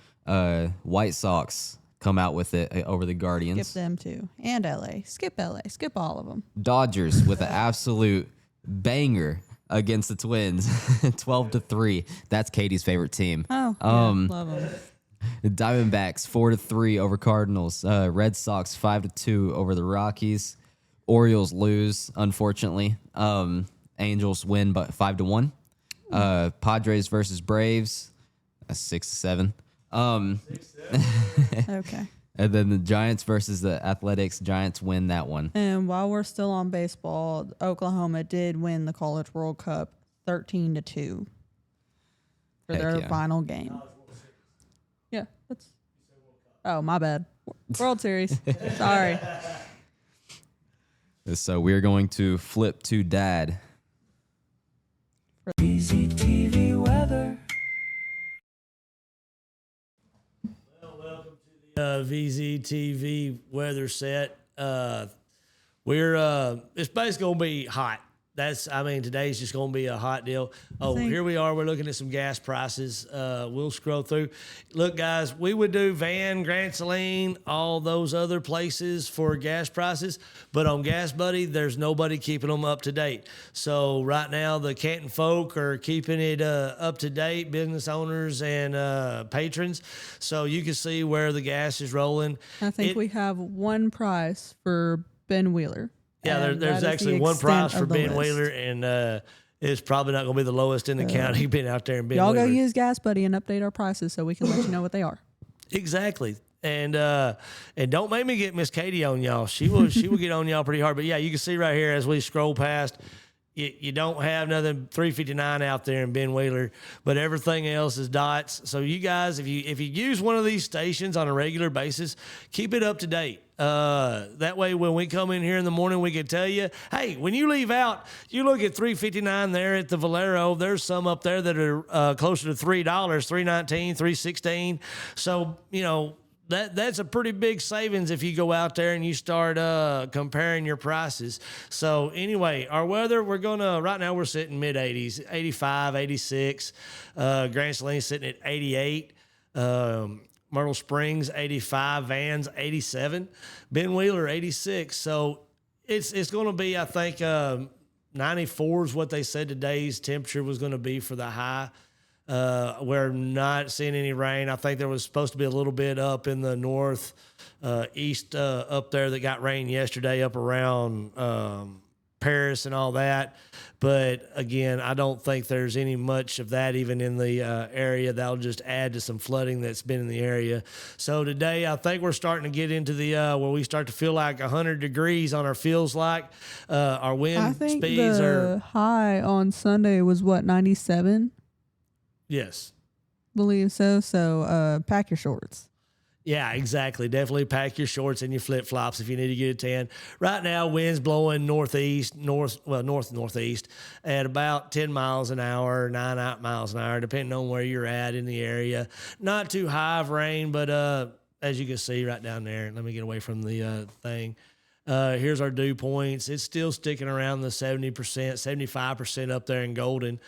S7: White Sox come out with it over the Guardians.
S5: Skip them too. And LA. Skip LA. Skip all of them.
S7: Dodgers with an absolute banger against the Twins, 12-3. That's Katie's favorite team.
S5: Oh, yeah, love them.
S7: The Diamondbacks 4-3 over Cardinals. Red Sox 5-2 over the Rockies. Orioles lose, unfortunately. Angels win, but 5-1. Padres versus Braves, 6-7.
S5: Okay.
S7: And then the Giants versus the Athletics. Giants win that one.
S5: And while we're still on baseball, Oklahoma did win the College World Cup 13-2 for
S7: Heck
S5: their
S7: yeah.
S5: final game. Yeah, that's. Oh, my bad. World Series. Sorry.
S7: So we're going to flip to Dad.
S1: TV weather.
S2: VZTV weather set. It's basically gonna be hot. Today's just gonna be a hot deal. Oh, here we are. We're looking at some gas prices. We'll scroll through. Look, guys, we would do Van, Grand Saline, all those other places for gas prices, but on Gas Buddy, there's nobody keeping them up to date. So right now, the Canton folk are keeping it up to date, business owners and patrons. So you can see where the gas is rolling.
S5: I think we have one price for Ben Wheeler.
S2: Yeah, there's actually one price for Ben Wheeler, and it's probably not going to be the lowest in the county. Been out there and Ben
S5: Y'all
S2: Wheeler.
S5: go use Gas Buddy and update our prices so we can let you know what they are.
S2: Exactly. And don't make me get Miss Katie on y'all. She will get on y'all pretty hard. But yeah, you can see right here as we scroll past, you don't have nothing 359 out there in Ben Wheeler, but everything else is dots. So you guys, if you use one of these stations on a regular basis, keep it up to date. That way, when we come in here in the morning, we can tell you, hey, when you leave out, you look at 359 there at the Valero. There's some up there that are closer to $3, $3.19, $3.16. So that's a pretty big savings if you go out there and you start comparing your prices. So anyway, our weather, right now we're sitting mid-80s, 85, 86. Grand Saline's sitting at 88. Myrtle Springs, 85. Vans, 87. Ben Wheeler, 86. So it's going to be, I think, 94 is what they said today's temperature was going to be for the high. We're not seeing any rain. I think there was supposed to be a little bit up in the north, east up there that got rain yesterday up around Paris and all that. But again, I don't think there's any much of that even in the area. That'll just add to some flooding that's been in the area. So today, I think we're starting to get into the where we start to feel like 100 degrees on our feels like. Our wind speeds are
S5: high on Sunday was 97.
S2: Yes.
S5: Believe so. So pack your shorts.
S2: Yeah, exactly. Definitely pack your shorts and your flip flops if you need to get a tan. Right now, winds blowing northeast at about 10 miles an hour, 9 miles an hour, depending on where you're at in the area. Not too high of rain, but as you can see right down there, let me get away from the thing. Here's our dew points. It's still sticking around the 70%, 75% up there in Golden.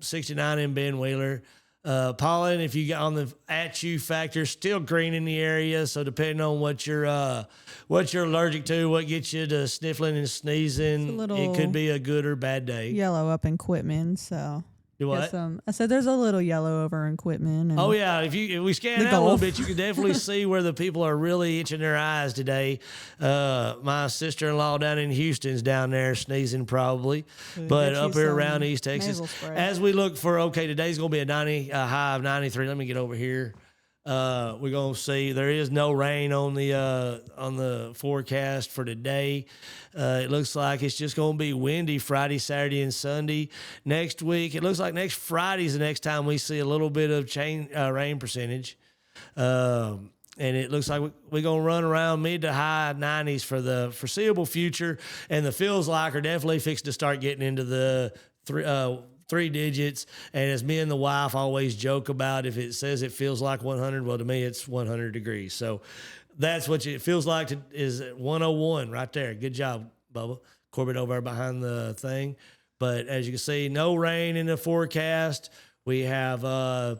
S2: 69 in Ben Wheeler. Pollen, if you get on the at you factor, still green in the area. So depending on what you're allergic to, what gets you to sniffling and sneezing, it could be a good or bad day.
S5: Yellow up in Quitman, so
S2: You what?
S5: I said there's a little yellow over in Quitman. And
S2: Oh yeah, if we scan out a little bit, you can definitely see where the people are really itching their eyes today. My sister-in-law down in Houston's down there sneezing probably, but up here around East Texas, as we look for today's gonna be a high of 93. Let me get over here. We're gonna see there is no rain on the forecast for today. It looks like it's just gonna be windy Friday, Saturday, and Sunday. Next week, it looks like next Friday's the next time we see a little bit of rain percentage. And it looks like we're going to run around mid to high 90s for the foreseeable future. And the feels like are definitely fixed to start getting into the three digits. And as me and the wife always joke about, if it says it feels like 100, well, to me, it's 100 degrees. So that's what it feels like is 101 right there. Good job, Bubba. Corbett over there behind the thing. But as you can see, no rain in the forecast. We have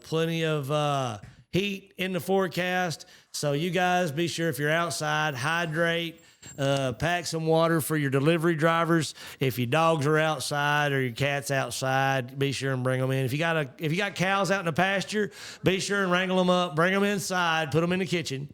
S2: plenty of heat in the forecast. So you guys be sure if you're outside, hydrate, pack some water for your delivery drivers. If your dogs are outside or your cat's outside, be sure and bring them in. If you got cows out in the pasture, be sure and wrangle them up, bring them inside, put them in the kitchen.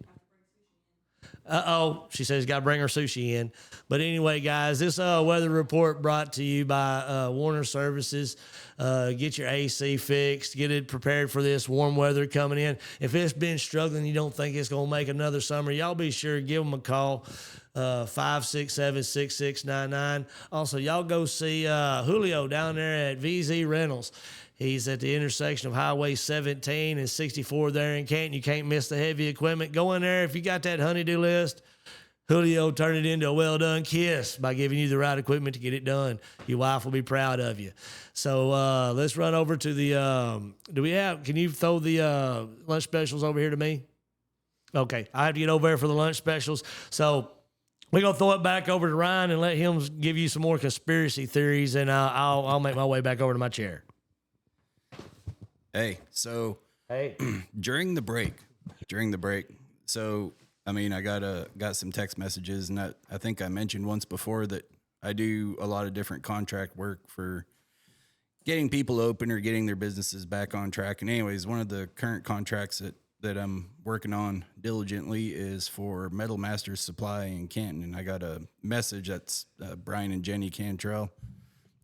S2: She says got to bring her sushi in. But anyway, guys, this weather report brought to you by Warner Services. Get your AC fixed. Get it prepared for this warm weather coming in. If it's been struggling, you don't think it's going to make another summer, y'all be sure give them a call, 567-6699. Also, y'all go see Julio down there at VZ Rentals. He's at the intersection of Highway 17 and 64 there in Canton. You can't miss the heavy equipment. Go in there. If you got that honey-do list, Julio turned it into a well-done kiss by giving you the right equipment to get it done. Your wife will be proud of you. So let's run over to the can you throw the lunch specials over here to me? Okay, I have to get over there for the lunch specials. So we're going to throw it back over to Ryan and let him give you some more conspiracy theories, and I'll make my way back over to my chair.
S3: Hey, during the break, so I mean, I got some text messages, and I think I mentioned once before that I do a lot of different contract work for getting people open or getting their businesses back on track. And anyways, one of the current contracts that I'm working on diligently is for Metal Masters Supply in Canton, and I got a message that's Brian and Jenny Cantrell,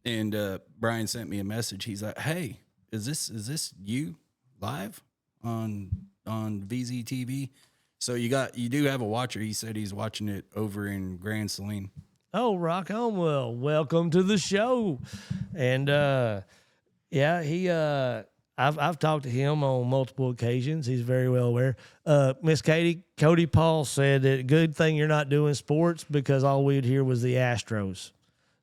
S3: and Brian sent me a message. He's like, "Hey, is this you live on VZTV?" So you do have a watcher. He said he's watching it over in Grand Saline.
S2: Oh, rock on. Well, welcome to the show. And I've talked to him on multiple occasions. He's very well aware. Miss Cody Paul said that good thing you're not doing sports because all we'd hear was the Astros.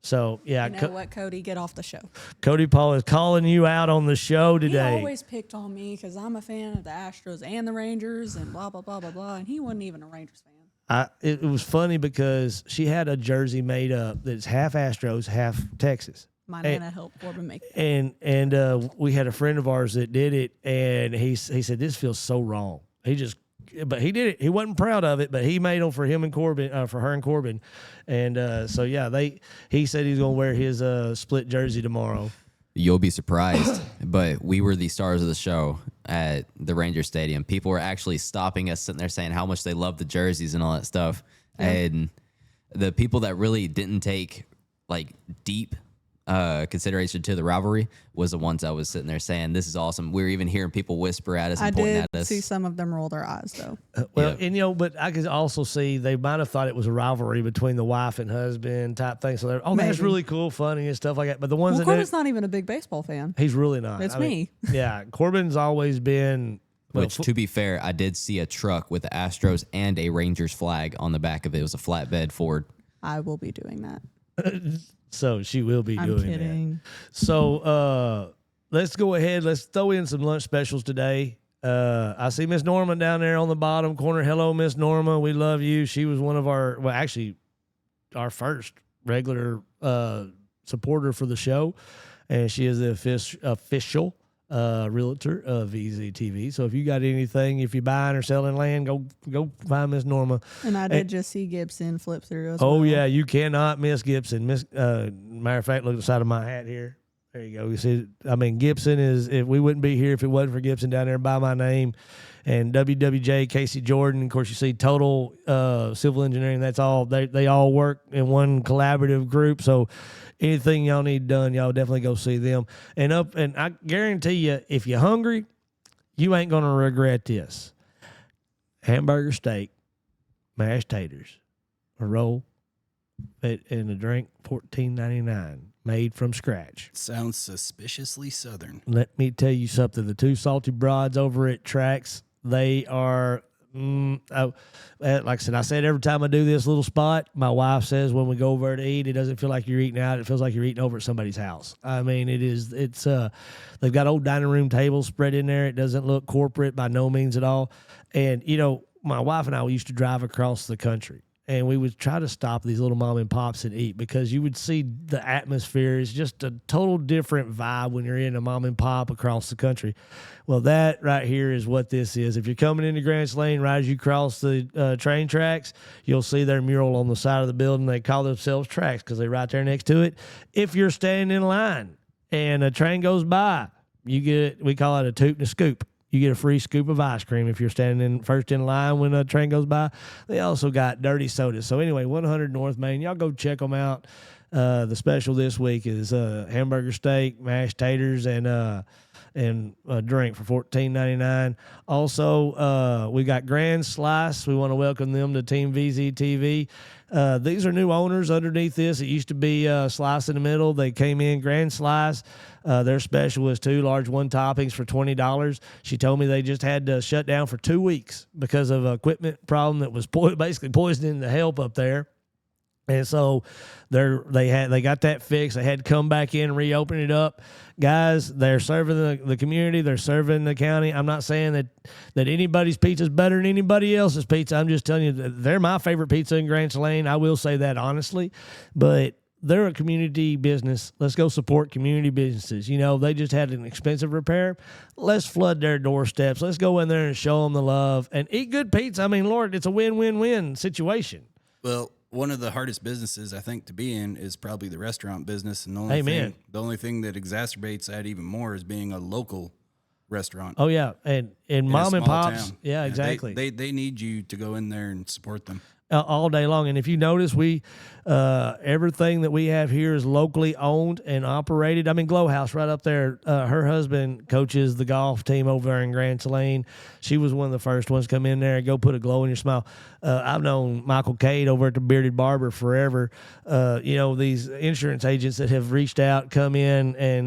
S2: So, yeah.
S5: You know what, Cody? Get off the show. Cody
S2: Paul is calling you out on the show today.
S5: He always picked on me because I'm a fan of the Astros and the Rangers and blah, blah, blah, blah, blah. And he wasn't even a Rangers fan.
S2: It was funny because she had a jersey made up that's half Astros, half Texas.
S5: My Nana helped Corbin make that.
S2: And we had a friend of ours that did it, and he said, this feels so wrong. But he did it. He wasn't proud of it, but he made them for him and Corbin, for her and Corbin. And he said he's going to wear his split jersey tomorrow.
S7: You'll be surprised, but we were the stars of the show at the Ranger Stadium. People were actually stopping us, sitting there saying how much they love the jerseys and all that stuff. Yeah. And the people that really didn't take like deep consideration to the rivalry was the ones I was sitting there saying, this is awesome. We were even hearing people whisper at us and pointing at us.
S5: I did see some of them roll their eyes, though.
S2: But I could also see they might have thought it was a rivalry between the wife and husband type thing. So they're, that's really cool, funny and stuff like that. But the ones
S5: Corbin's not even a big baseball fan.
S2: He's really not.
S5: It's me.
S2: Yeah, Corbin's always been
S7: Which, to be fair, I did see a truck with the Astros and a Rangers flag on the back of it. It was a flatbed Ford.
S5: I will be doing that.
S2: So she will be
S5: I'm
S2: doing
S5: kidding.
S2: that. So let's go ahead. Let's throw in some lunch specials today. I see Miss Norma down there on the bottom corner. Hello, Miss Norma. We love you. She was one of our, well, actually, our first regular supporter for the show, and she is the official realtor of VZTV. So if you got anything, if you're buying or selling land, go find Miss Norma.
S5: And I did just see Gibson flip through as well.
S2: Oh yeah, you cannot miss Gibson. Matter of fact, look at the side of my hat here. There you go. You see, I mean, Gibson is, if we wouldn't be here if it wasn't for Gibson down there by my name, and WWJ, Casey Jordan. Of course, you see Total Civil Engineering. That's all. They all work in one collaborative group. So anything y'all need done, y'all definitely go see them. And I guarantee you, if you're hungry, you ain't gonna regret this. Hamburger steak, mashed taters, a roll, and a drink, $14.99. Made from scratch.
S3: Sounds suspiciously Southern.
S2: Let me tell you something. The two salty broads over at Trax, they are, like I said, every time I do this little spot, my wife says when we go over to eat, it doesn't feel like you're eating out. It feels like you're eating over at somebody's house. I mean, they've got old dining room tables spread in there. It doesn't look corporate by no means at all. And, my wife and I used to drive across the country. And we would try to stop these little mom and pops and eat, because you would see the atmosphere is just a total different vibe when you're in a mom and pop across the country. Well, that right here is what this is. If you're coming into Grants Lane, right as you cross the train tracks, you'll see their mural on the side of the building. They call themselves Tracks because they're right there next to it. If you're standing in line and a train goes by, we call it a toot and a scoop. You get a free scoop of ice cream if you're standing first in line when a train goes by. They also got dirty sodas. So anyway, 100 North Main. Y'all go check them out. The special this week is hamburger steak, mashed taters, and a drink for $14.99. Also, we got Grand Slice. We want to welcome them to Team VZTV. These are new owners underneath this. It used to be Slice in the middle. They came in Grand Slice. Their special was 2 large one toppings for $20. She told me they just had to shut down for 2 weeks because of an equipment problem that was basically poisoning the help up there. And so they got that fixed. They had to come back in and reopen it up. Guys, they're serving the community. They're serving the county. I'm not saying that anybody's pizza is better than anybody else's pizza. I'm just telling you that they're my favorite pizza in Grants Lane. I will say that honestly. But they're a community business. Let's go support community businesses. They just had an expensive repair. Let's flood their doorsteps. Let's go in there and show them the love and eat good pizza. I mean, Lord, it's a win-win-win situation.
S3: Well, one of the hardest businesses I think to be in is probably the restaurant business, and the only thing that exacerbates that even more is being a local restaurant.
S2: Oh yeah, and mom and pops, town. Yeah, exactly.
S3: They need you to go in there and support them
S2: all day long. And if you notice, we everything that we have here is locally owned and operated. I mean, Glow House right up there. Her husband coaches the golf team over there in Grants Lane. She was one of the first ones to come in there and go put a glow in your smile. I've known Michael Cade over at the Bearded Barber forever. These insurance agents that have reached out, come in and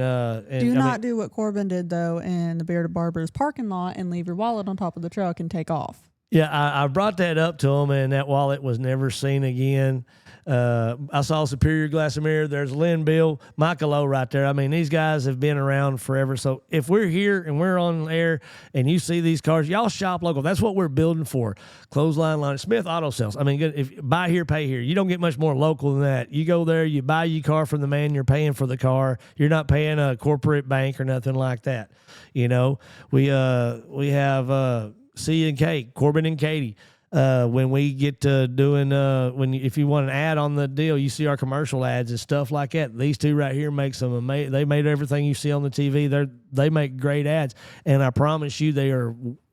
S5: do not do what Corbin did though in the Bearded Barber's parking lot and leave your wallet on top of the truck and take off.
S2: Yeah, I brought that up to him, and that wallet was never seen again. I saw Superior Glass and Mirror. There's Lynn Bill, Michael O right there. I mean, these guys have been around forever. So if we're here and we're on air and you see these cars, y'all shop local. That's what we're building for. Clothesline Line, Smith Auto Sales. I mean, if buy here, pay here. You don't get much more local than that. You go there, you buy your car from the man you're paying for the car. You're not paying a corporate bank or nothing like that. We have C and K, Corbin and Katie. When we get to doing, if you want an ad on the deal, you see our commercial ads and stuff like that. These two right here make some amazing. They made everything you see on the TV. They make great ads, and I promise you,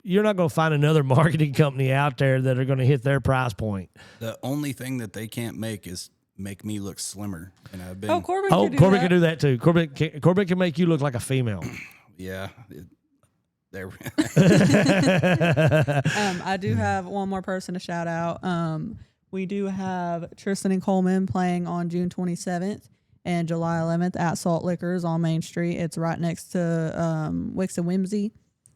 S2: you're not going to find another marketing company out there that are going to hit their price point.
S3: The only thing that they can't make is make me look slimmer, and I've been.
S5: Corbin
S2: can do that too. Corbin can make you look like a female.
S3: Yeah. There.
S5: I do have one more person to shout out. We do have Tristan and Coleman playing on June 27th and July 11th at Salt Liquors on Main Street. It's right next to Wicks and Whimsy.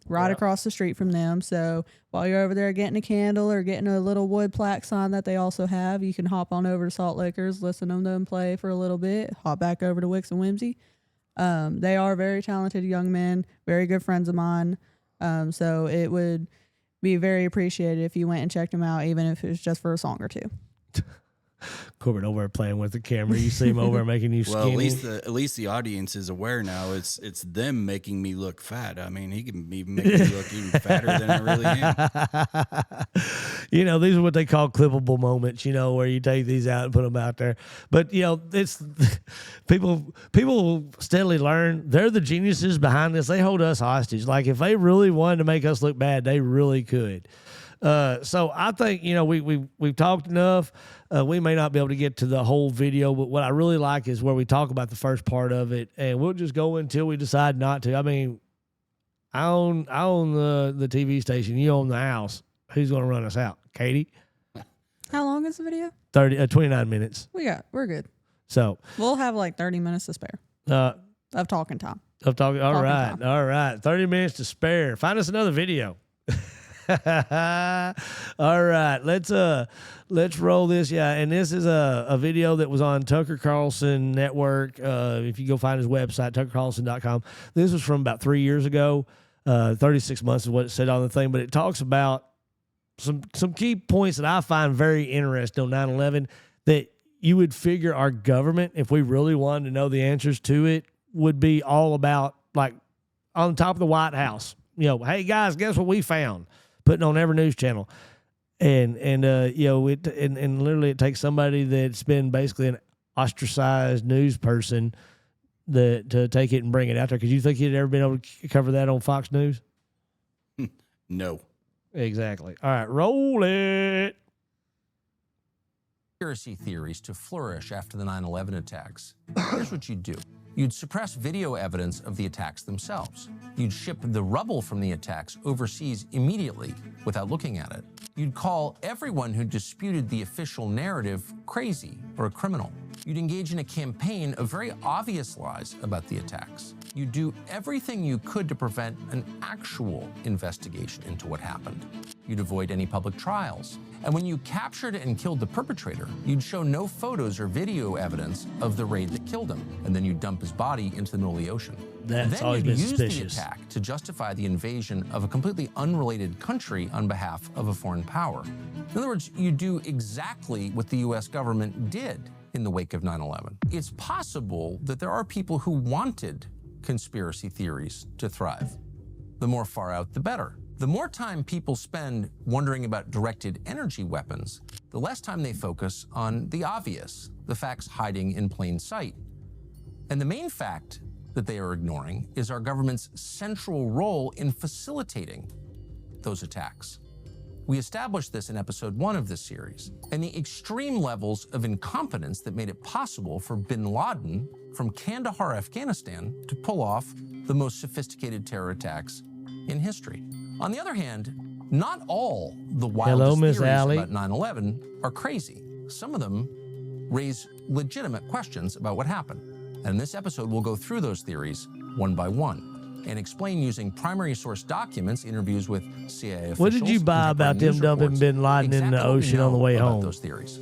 S5: right across the street from them. So while you're over there getting a candle or getting a little wood plaque sign that they also have, you can hop on over to Salt Lickers, listen to them play for a little bit, hop back over to Wicks and Whimsy. They are very talented young men, very good friends of mine. So it would be very appreciated if you went and checked them out, even if it was just for a song or two.
S2: Corbin over playing with the camera. You see him over making you skinny.
S3: Well, at least the audience is aware now. It's them making me look fat. I mean, he can even make me look even fatter than I really am.
S2: You know, these are what they call clippable moments, you know, where you take these out and put them out there. But, you know, it's people steadily learn. They're the geniuses behind this. They hold us hostage. Like, if they really wanted to make us look bad, they really could. So I think, you know, we've talked enough. We may not be able to get to the whole video, but what I really like is where we talk about the first part of it, and we'll just go until we decide not to. I mean, I own the TV station. You own the house. Who's going to run us out? Katie?
S5: How long is the video?
S2: 29 minutes.
S5: We're good.
S2: So
S5: we'll have like 30 minutes to spare of talking time.
S2: All right. 30 minutes to spare. Find us another video. All right, let's roll this. Yeah, and this is a video that was on Tucker Carlson Network. If you go find his website, tuckercarlson.com. This was from about 3 years ago. 36 months is what it said on the thing, but it talks about some key points that I find very interesting on 9/11 that you would figure our government, if we really wanted to know the answers to it, would be all about, like, on top of the White House. You know, hey guys, guess what we found? Putting on every news channel, and you know, and literally it takes somebody that's been basically an ostracized news person to take it and bring it out there. Because you think he'd ever been able to cover that on Fox News?
S3: No.
S2: Exactly. All right, roll it.
S8: Conspiracy theories to flourish after the 9/11 attacks. Here's what you'd do. You'd suppress video evidence of the attacks themselves. You'd ship the rubble from the attacks overseas immediately without looking at it. You'd call everyone who disputed the official narrative crazy or a criminal. You'd engage in a campaign of very obvious lies about the attacks. You'd do everything you could to prevent an actual investigation into what happened. You'd avoid any public trials. And when you captured and killed the perpetrator, you'd show no photos or video evidence of the raid that killed him, and then you'd dump his body into the middle of the ocean.
S2: That's
S8: then
S2: always
S8: you'd
S2: been
S8: use
S2: suspicious.
S8: the attack to justify the invasion of a completely unrelated country on behalf of a foreign power. In other words, you do exactly what the U.S. government did in the wake of 9/11. It's possible that there are people who wanted conspiracy theories to thrive. The more far out, the better. The more time people spend wondering about directed energy weapons, the less time they focus on the obvious, the facts hiding in plain sight. And the main fact that they are ignoring is our government's central role in facilitating those attacks. We established this in episode 1 of this series, and the extreme levels of incompetence that made it possible for bin Laden from Kandahar, Afghanistan, to pull off the most sophisticated terror attacks in history. On the other hand, not all the wildest theories about 9/11 are crazy. Some of them raise legitimate questions about what happened. And in this episode, we'll go through those theories one by one and explain using primary source documents, interviews with CIA officials.
S2: What did you buy about them dumping bin Laden in the ocean on the way home?
S8: Those theories.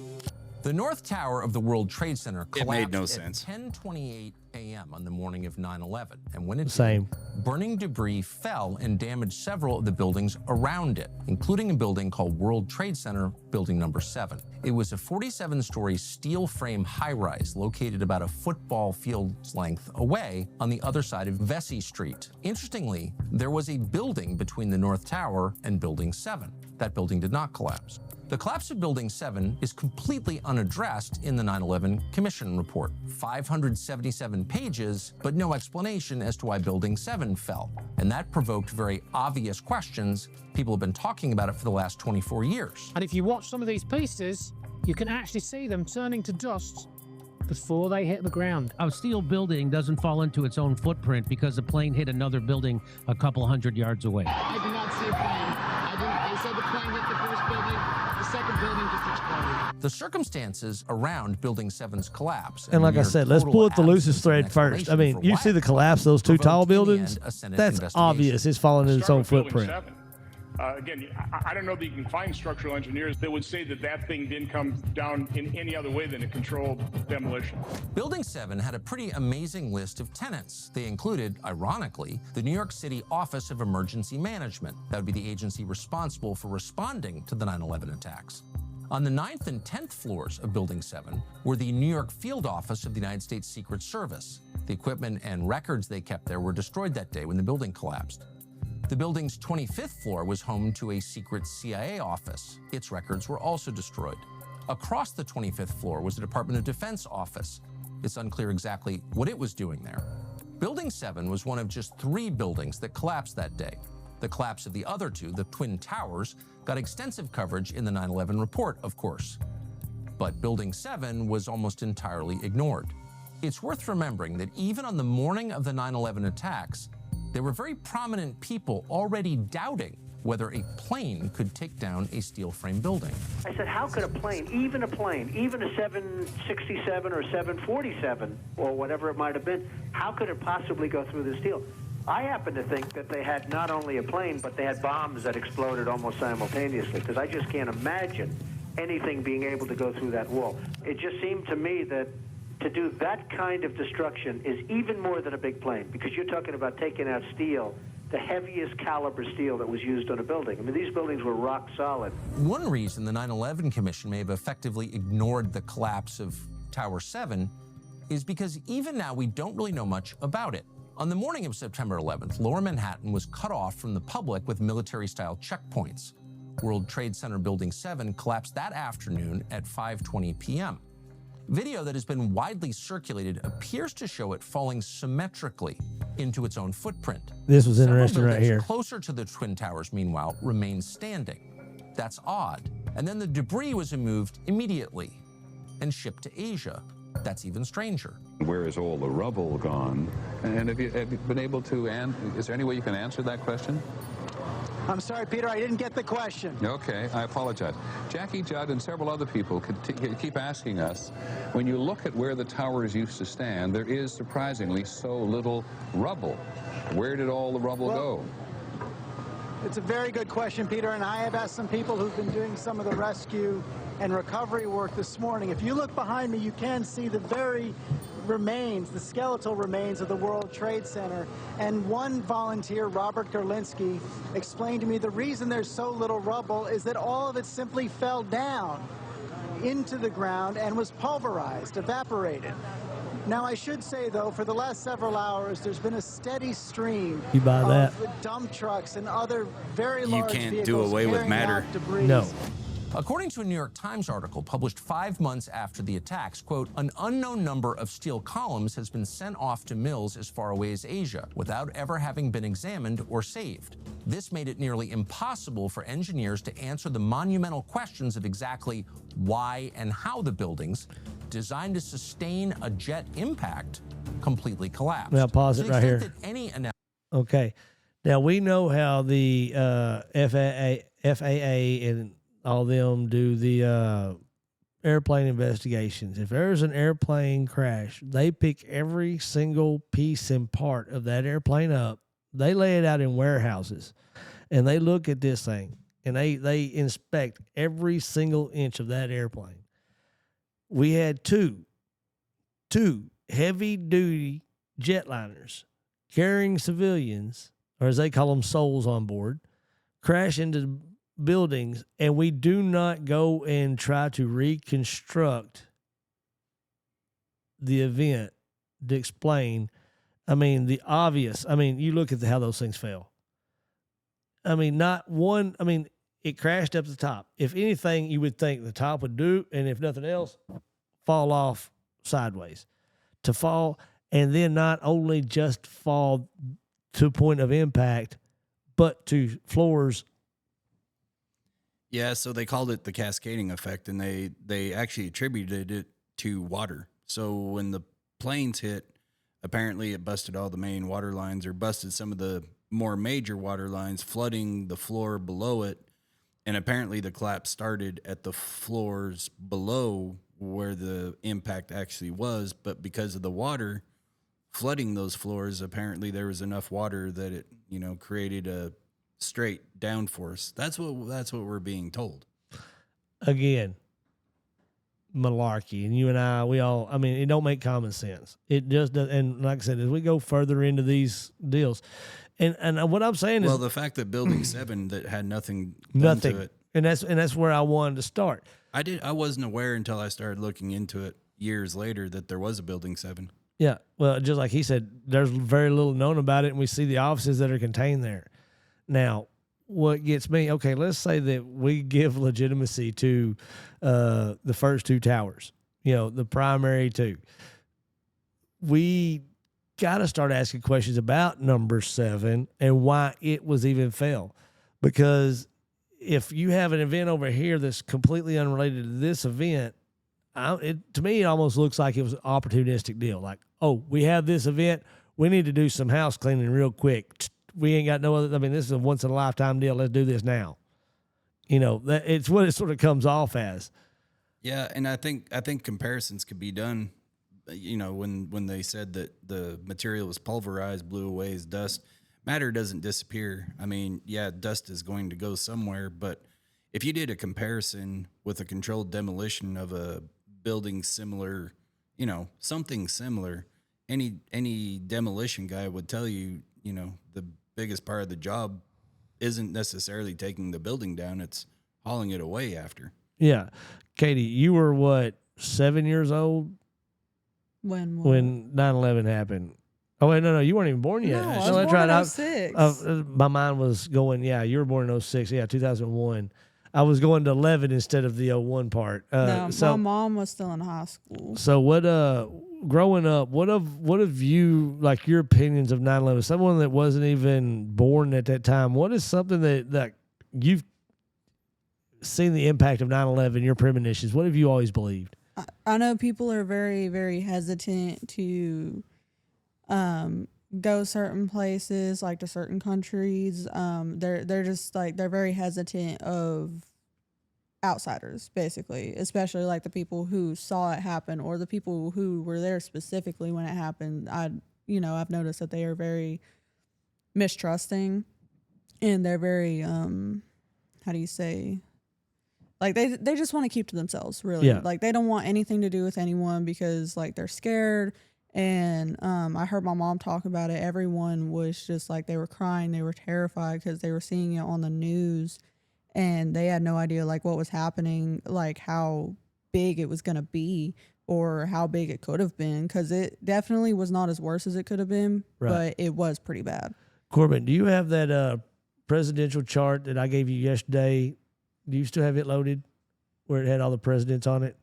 S8: The North Tower of the World Trade Center collapsed
S3: no
S8: at
S3: sense.
S8: 10:28 a.m. on the morning of 9/11. And when it
S2: Same.
S8: did, burning debris fell and damaged several of the buildings around it, including a building called World Trade Center Building Number 7. It was a 47-story steel frame high-rise located about a football field's length away on the other side of Vesey Street. Interestingly, there was a building between the North Tower and Building 7. That building did not collapse. The collapse of Building 7 is completely unaddressed in the 9/11 Commission report. 577 pages, but no explanation as to why Building 7 fell. And that provoked very obvious questions. People have been talking about it for the last 24 years.
S9: And if you watch some of these pieces, you can actually see them turning to dust before they hit the ground.
S10: A steel building doesn't fall into its own footprint because the plane hit another building a couple hundred yards away.
S11: I did not see a plane. They said the
S9: plane hit the first building, the second building just exploded.
S8: The circumstances around Building 7's collapse,
S2: And like I
S8: near
S2: said, let's
S8: total
S2: pull at the
S8: absence
S2: loosest
S8: of
S2: thread
S8: an
S2: first. I
S8: explanation
S2: mean,
S8: for
S2: you
S8: why
S2: see the
S8: it
S2: collapse of those two
S8: provoked
S2: tall
S8: in the
S2: buildings?
S8: end a Senate
S2: That's
S8: investigation.
S2: obvious. It's falling in its own
S11: Start with Building
S2: footprint.
S11: 7. Again, I don't know that you can find structural engineers that would say that that thing didn't come down in any other way than a controlled demolition.
S8: Building 7 had a pretty amazing list of tenants. They included, ironically, the New York City Office of Emergency Management. That would be the agency responsible for responding to the 9/11 attacks. On the 9th and 10th floors of Building 7 were the New York Field Office of the United States Secret Service. The equipment and records they kept there were destroyed that day when the building collapsed. The building's 25th floor was home to a secret CIA office. Its records were also destroyed. Across the 25th floor was the Department of Defense office. It's unclear exactly what it was doing there. Building 7 was one of just 3 buildings that collapsed that day. The collapse of the other 2, the Twin Towers, got extensive coverage in the 9/11 report, of course. But Building 7 was almost entirely ignored. It's worth remembering that even on the morning of the 9/11 attacks, there were very prominent people already doubting whether a plane could take down a steel frame building.
S12: I said, how could a plane, even a 767 or 747 or whatever it might have been, how could it possibly go through this steel? I happen to think that they had not only a plane, but they had bombs that exploded almost simultaneously, because I just can't imagine anything being able to go through that wall. It just seemed to me that to do that kind of destruction is even more than a big plane, because you're talking about taking out steel, the heaviest caliber steel that was used on a building. I mean, these buildings were rock solid.
S8: One reason the 9/11 Commission may have effectively ignored the collapse of Tower 7 is because even now we don't really know much about it. On the morning of September 11th, Lower Manhattan was cut off from the public with military-style checkpoints. World Trade Center Building 7 collapsed that afternoon at 5:20 p.m. Video that has been widely circulated appears to show it falling symmetrically into its own footprint.
S2: This was
S8: Several
S2: interesting right
S8: buildings
S2: here.
S8: closer to the Twin Towers, meanwhile, remain standing. That's odd. And then the debris was removed immediately and shipped to Asia. That's even stranger.
S13: Where is all the rubble gone? And have you been able to, is there any way you can answer that question?
S14: I'm sorry, Peter, I didn't get the question.
S13: Okay, I apologize. Jackie Judd and several other people keep asking us, when you look at where the towers used to stand, there is surprisingly so little rubble. Where did all the rubble go?
S14: It's a very good question, Peter, and I have asked some people who've been doing some of the rescue and recovery work this morning. If you look behind me, you can see the very remains, the skeletal remains of the World Trade Center. And one volunteer, Robert Gerlinsky, explained to me the reason there's so little rubble is that all of it simply fell down into the ground and was pulverized, evaporated. Now, I should say, though, for the last several hours, there's been a steady stream of dump trucks and other very large vehicles.
S3: You can't do away with matter.
S2: No.
S8: According to a New York Times article published 5 months after the attacks, quote, an unknown number of steel columns has been sent off to mills as far away as Asia without ever having been examined or saved. This made it nearly impossible for engineers to answer the monumental questions of exactly why and how the buildings, designed to sustain a jet impact, completely collapsed.
S2: Now pause it right here. Okay. Now we know how the FAA and all them do the airplane investigations. If there's an airplane crash, they pick every single piece and part of that airplane up. They lay it out in warehouses, and they look at this thing, and they inspect every single inch of that airplane. We had two heavy-duty jetliners carrying civilians, or as they call them, souls on board, crash into buildings, and we do not go and try to reconstruct the event to explain. I mean, the obvious. I mean, you look at how those things fell. I mean, not one. I mean, it crashed up the top. If anything, you would think the top would do, and if nothing else, fall off sideways. To fall, and then not only just fall to a point of impact, but to floors.
S3: Yeah, so they called it the cascading effect, and they actually attributed it to water. So when the planes hit, apparently it busted all the main water lines, or busted some of the more major water lines, flooding the floor below it. And apparently the collapse started at the floors below where the impact actually was, but because of the water flooding those floors, apparently there was enough water that it, created a straight downforce. That's what we're being told.
S2: Again, malarkey. And you and I, it don't make common sense. It just does. And like I said, as we go further into these deals, and what I'm saying is,
S3: the fact that Building 7 that had nothing to it,
S2: and that's where I wanted to start.
S3: I wasn't aware until I started looking into it years later that there was a Building 7.
S2: Yeah, well, just like he said, there's very little known about it, and we see the offices that are contained there. Now, what gets me, okay, let's say that we give legitimacy to the first two towers, the primary two. We got to start asking questions about number 7 and why it was even fell. Because if you have an event over here that's completely unrelated to this event, to me, it almost looks like it was an opportunistic deal. Like, oh, we have this event, we need to do some house cleaning real quick. We ain't got no other. This is a once in a lifetime deal. Let's do this now. It's what it sort of comes off as.
S3: Yeah, and I think comparisons could be done. When they said that the material was pulverized, blew away as dust, matter doesn't disappear. Dust is going to go somewhere, but if you did a comparison with a controlled demolition of a building similar, something similar, any demolition guy would tell you, the biggest part of the job isn't necessarily taking the building down, it's hauling it away after.
S2: Yeah. Katie, you were what, 7 years old? When 9/11 happened. Oh, wait, no, you weren't even born yet.
S5: No, I was born in 06.
S2: My mind was going, you were born in 06. Yeah, 2001. I was going to 11 instead of the 01 part.
S5: No, my mom was still in high school.
S2: So growing up, what have you, like your opinions of 9/11? Someone that wasn't even born at that time, what is something that you've seen the impact of 9/11, your premonitions? What have you always believed?
S5: I know people are very, very hesitant to go certain places, like to certain countries. They're just like, they're very hesitant of outsiders, basically, especially like the people who saw it happen or the people who were there specifically when it happened. I've noticed that they are very mistrusting, and they're very how do you say, like they just want to keep to themselves, really.
S2: Yeah.
S5: Like they don't want anything to do with anyone because like they're scared. And I heard my mom talk about it. Everyone was just like, they were crying, they were terrified because they were seeing it on the news, and they had no idea like what was happening, like how big it was going to be or how big it could have been, because it definitely was not as worse as it could have been, but it was pretty bad.
S2: Corbin, do you have that presidential chart that I gave you yesterday? Do you still have it loaded where it had all the presidents on it?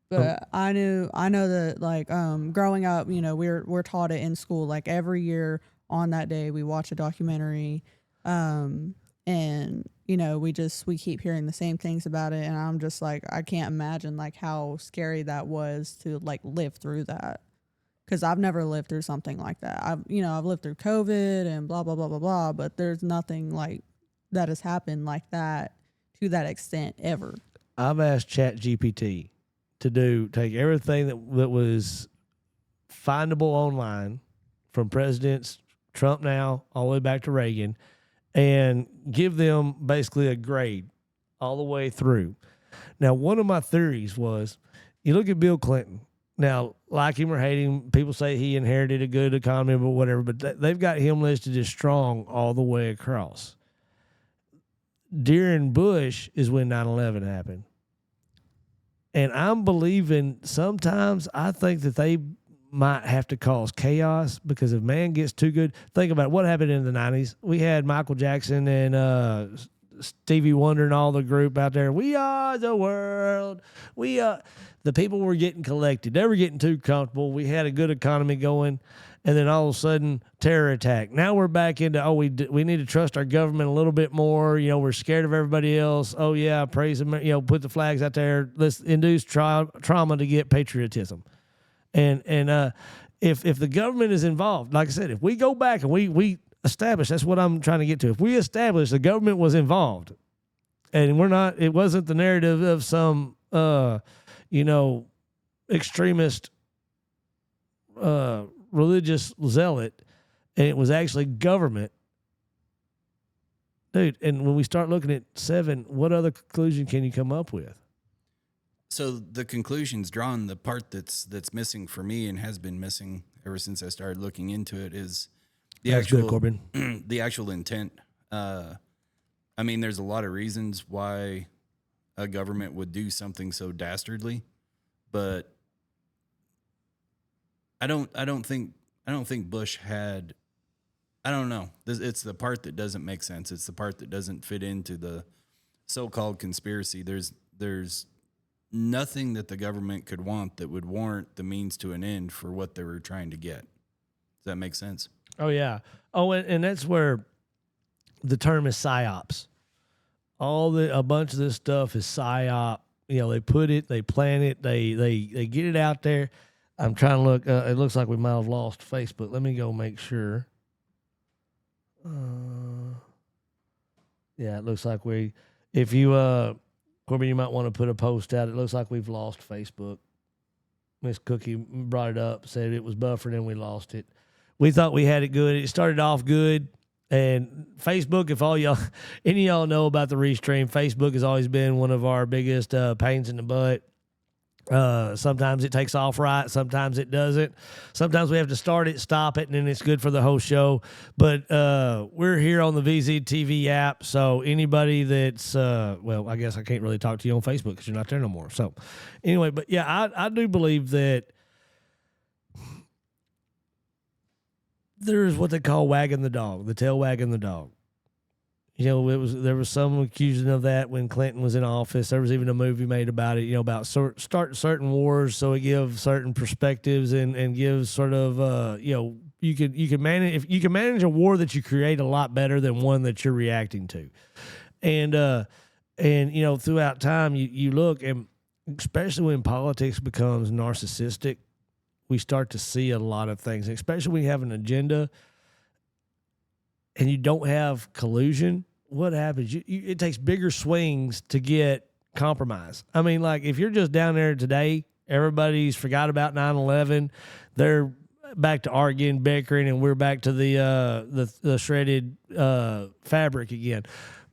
S5: But I know that like growing up, we're taught it in school. Like every year on that day, we watch a documentary, and we keep hearing the same things about it. And I'm just like, I can't imagine like how scary that was to like live through that, because I've never lived through something like that. I've lived through COVID and blah blah blah blah blah, but there's nothing like that has happened like that to that extent ever.
S2: I've asked ChatGPT to take everything that was findable online from presidents, Trump now, all the way back to Reagan, and give them basically a grade all the way through. Now, one of my theories was, you look at Bill Clinton. Now, like him or hate him, people say he inherited a good economy, but whatever, but they've got him listed as strong all the way across. During Bush is when 9/11 happened. And I'm believing sometimes I think that they might have to cause chaos, because if man gets too good, think about what happened in the 90s. We had Michael Jackson and Stevie Wonder and all the group out there. We are the world. The people were getting collected. They were getting too comfortable. We had a good economy going. And then all of a sudden, terror attack. Now we're back into, we need to trust our government a little bit more. We're scared of everybody else. Oh, yeah, praise them. Put the flags out there. Let's induce trauma to get patriotism. And if the government is involved, like I said, if we go back and we establish, that's what I'm trying to get to. If we establish the government was involved, and it wasn't the narrative of some, extremist, religious zealot, and it was actually government, dude. And when we start looking at 7, what other conclusion can you come up with?
S3: So the conclusions drawn, the part that's missing for me and has been missing ever since I started looking into it is the actual
S2: Corbin.
S3: The actual intent. I mean, there's a lot of reasons why a government would do something so dastardly, but I don't think Bush had. I don't know. It's the part that doesn't make sense. It's the part that doesn't fit into the so-called conspiracy. There's nothing that the government could want that would warrant the means to an end for what they were trying to get. Does that make sense?
S2: Oh, yeah. Oh, and that's where the term is psyops. A bunch of this stuff is psyop. They put it, they plan it, they get it out there. I'm trying to look. It looks like we might have lost Facebook. Let me go make sure. Yeah, it looks like if you, Corbin, you might want to put a post out. It looks like we've lost Facebook. Miss Cookie brought it up, said it was buffered and we lost it. We thought we had it good. It started off good. And Facebook, if any of y'all know about the Restream, Facebook has always been one of our biggest pains in the butt. Sometimes it takes off right. Sometimes it doesn't. Sometimes we have to start it, stop it, and then it's good for the whole show. But we're here on the VZTV app, so anybody that's, I guess I can't really talk to you on Facebook because you're not there no more. So anyway, but yeah, I do believe that there's what they call wagging the dog, the tail wagging the dog. There was some accusing of that when Clinton was in office. There was even a movie made about it, about start certain wars so it gives certain perspectives and gives sort of, you can manage a war that you create a lot better than one that you're reacting to. And throughout time, you look, and especially when politics becomes narcissistic, we start to see a lot of things, especially when you have an agenda and you don't have collusion. What happens? It takes bigger swings to get compromise. I mean, like if you're just down there today, everybody's forgot about 9/11. They're back to arguing, bickering, and we're back to the shredded fabric again.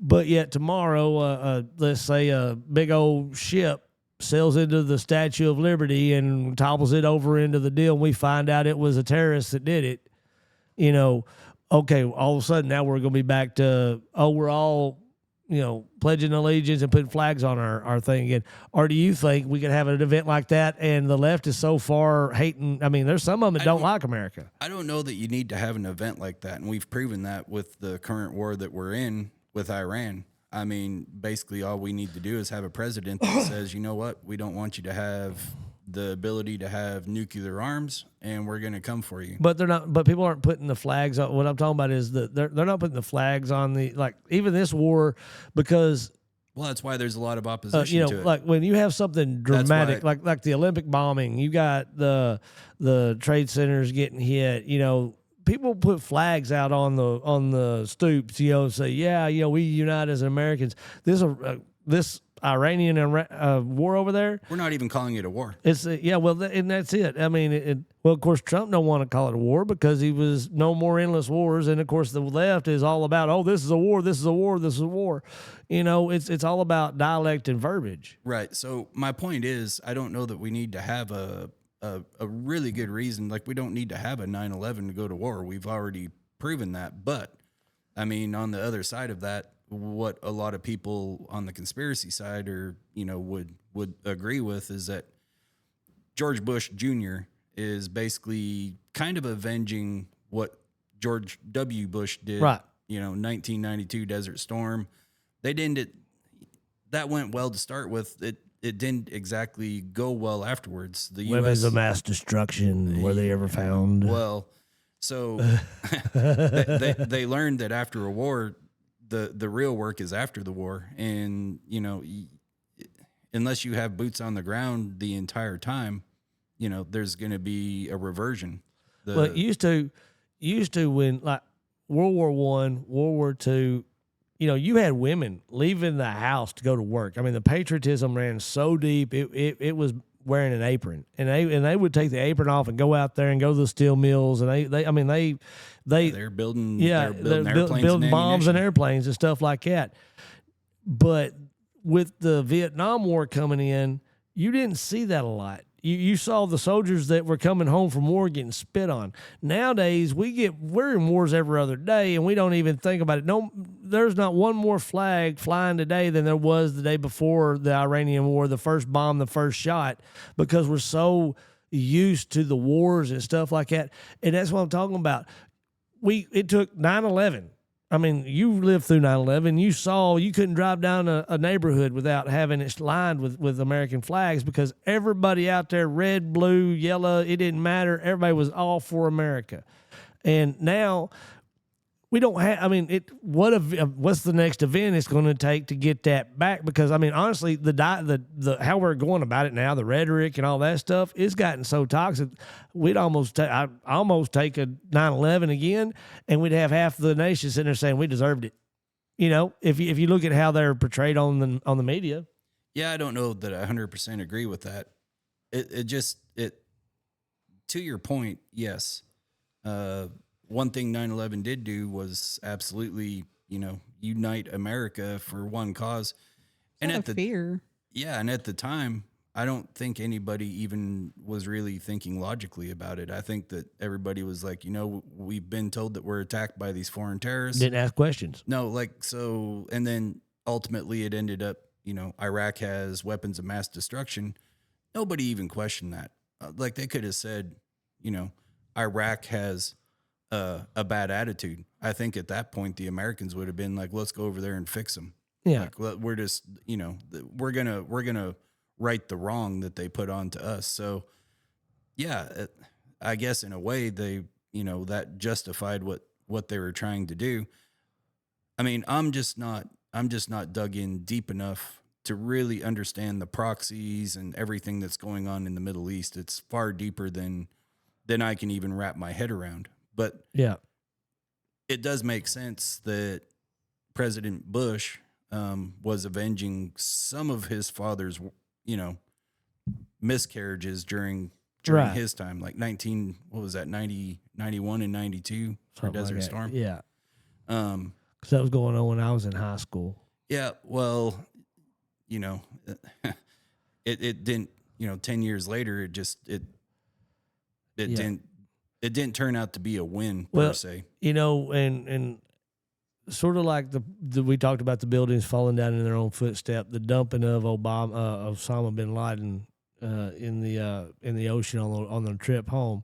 S2: But yet tomorrow, let's say a big old ship sails into the Statue of Liberty and topples it over into the deal, and we find out it was a terrorist that did it. Okay, all of a sudden now we're going to be back to, we're all, pledging allegiance and putting flags on our thing again. Or do you think we could have an event like that and the left is so far hating? I mean, there's some of them that don't like America.
S3: I don't know that you need to have an event like that, and we've proven that with the current war that we're in with Iran. I mean, basically all we need to do is have a president that says, you know what, we don't want you to have the ability to have nuclear arms, and we're going to come for you.
S2: But they're not. But people aren't putting the flags on. What I'm talking about is that they're not putting the flags on even this war, because.
S3: Well, that's why there's a lot of opposition to it.
S2: Like when you have something dramatic, like the Olympic bombing, you got the trade centers getting hit. People put flags out on the stoops. Say, we unite as Americans. This Iranian war over there.
S3: We're not even calling it a war.
S2: It's and that's it. I mean, of course, Trump don't want to call it a war because he was no more endless wars, and of course, the left is all about this is a war, this is a war, this is a war. It's all about dialect and verbiage.
S3: Right. So my point is, I don't know that we need to have a really good reason. Like we don't need to have a 9/11 to go to war. We've already proven that. But I mean, on the other side of that, what a lot of people on the conspiracy side would agree with is that George Bush Jr. is basically kind of avenging what George W. Bush did.
S2: Right.
S3: 1992 Desert Storm. That went well to start with. It didn't exactly go well afterwards. The
S2: Weapons of mass destruction were they ever found?
S3: Well, so they learned that after a war, the real work is after the war, and unless you have boots on the ground the entire time, there's going to be a reversion.
S2: Well, it used to when like World War I, World War II, you had women leaving the house to go to work. I mean, the patriotism ran so deep. It was wearing an apron, and they would take the apron off and go out there and go to the steel mills, and they're
S3: building
S2: building bombs and airplanes and stuff like that. But with the Vietnam War coming in, you didn't see that a lot. You saw the soldiers that were coming home from war getting spit on. Nowadays, we're in wars every other day, and we don't even think about it. No, there's not one more flag flying today than there was the day before the Iranian war, the first bomb, the first shot, because we're so used to the wars and stuff like that. And that's what I'm talking about. It took 9/11. I mean, you lived through 9/11. You saw you couldn't drive down a neighborhood without having it lined with American flags, because everybody out there, red, blue, yellow, it didn't matter. Everybody was all for America. And now we don't have. I mean, what's the next event it's going to take to get that back? Because I mean, honestly, the how we're going about it now, the rhetoric and all that stuff, it's gotten so toxic. I'd almost take a 9/11 again, and we'd have half the nation sitting there saying we deserved it. If you look at how they're portrayed on the media.
S3: Yeah, I don't know that I 100% agree with that. To your point, yes. One thing 9/11 did do was absolutely, unite America for one cause. And at the
S5: fear.
S3: Yeah, and at the time, I don't think anybody even was really thinking logically about it. I think that everybody was like, we've been told that we're attacked by these foreign terrorists.
S2: Didn't ask questions.
S3: No, and then ultimately it ended up, Iraq has weapons of mass destruction. Nobody even questioned that. They could have said, Iraq has a bad attitude. I think at that point the Americans would have been like, let's go over there and fix them.
S2: Yeah,
S3: we're just we're gonna right the wrong that they put onto us. So yeah, I guess in a way they that justified what they were trying to do. I mean, I'm just not dug in deep enough to really understand the proxies and everything that's going on in the Middle East. It's far deeper than I can even wrap my head around. But
S2: yeah,
S3: it does make sense that President Bush was avenging some of his father's, miscarriages during
S2: right.
S3: his time, like 91 and 92 for Desert Storm.
S2: Yeah. Because that was going on when I was in high school.
S3: Yeah. Well, it didn't, 10 years later, it didn't turn out to be a win per se.
S2: And sort of like we talked about the buildings falling down in their own footstep, the dumping of Osama bin Laden in the ocean on the trip home.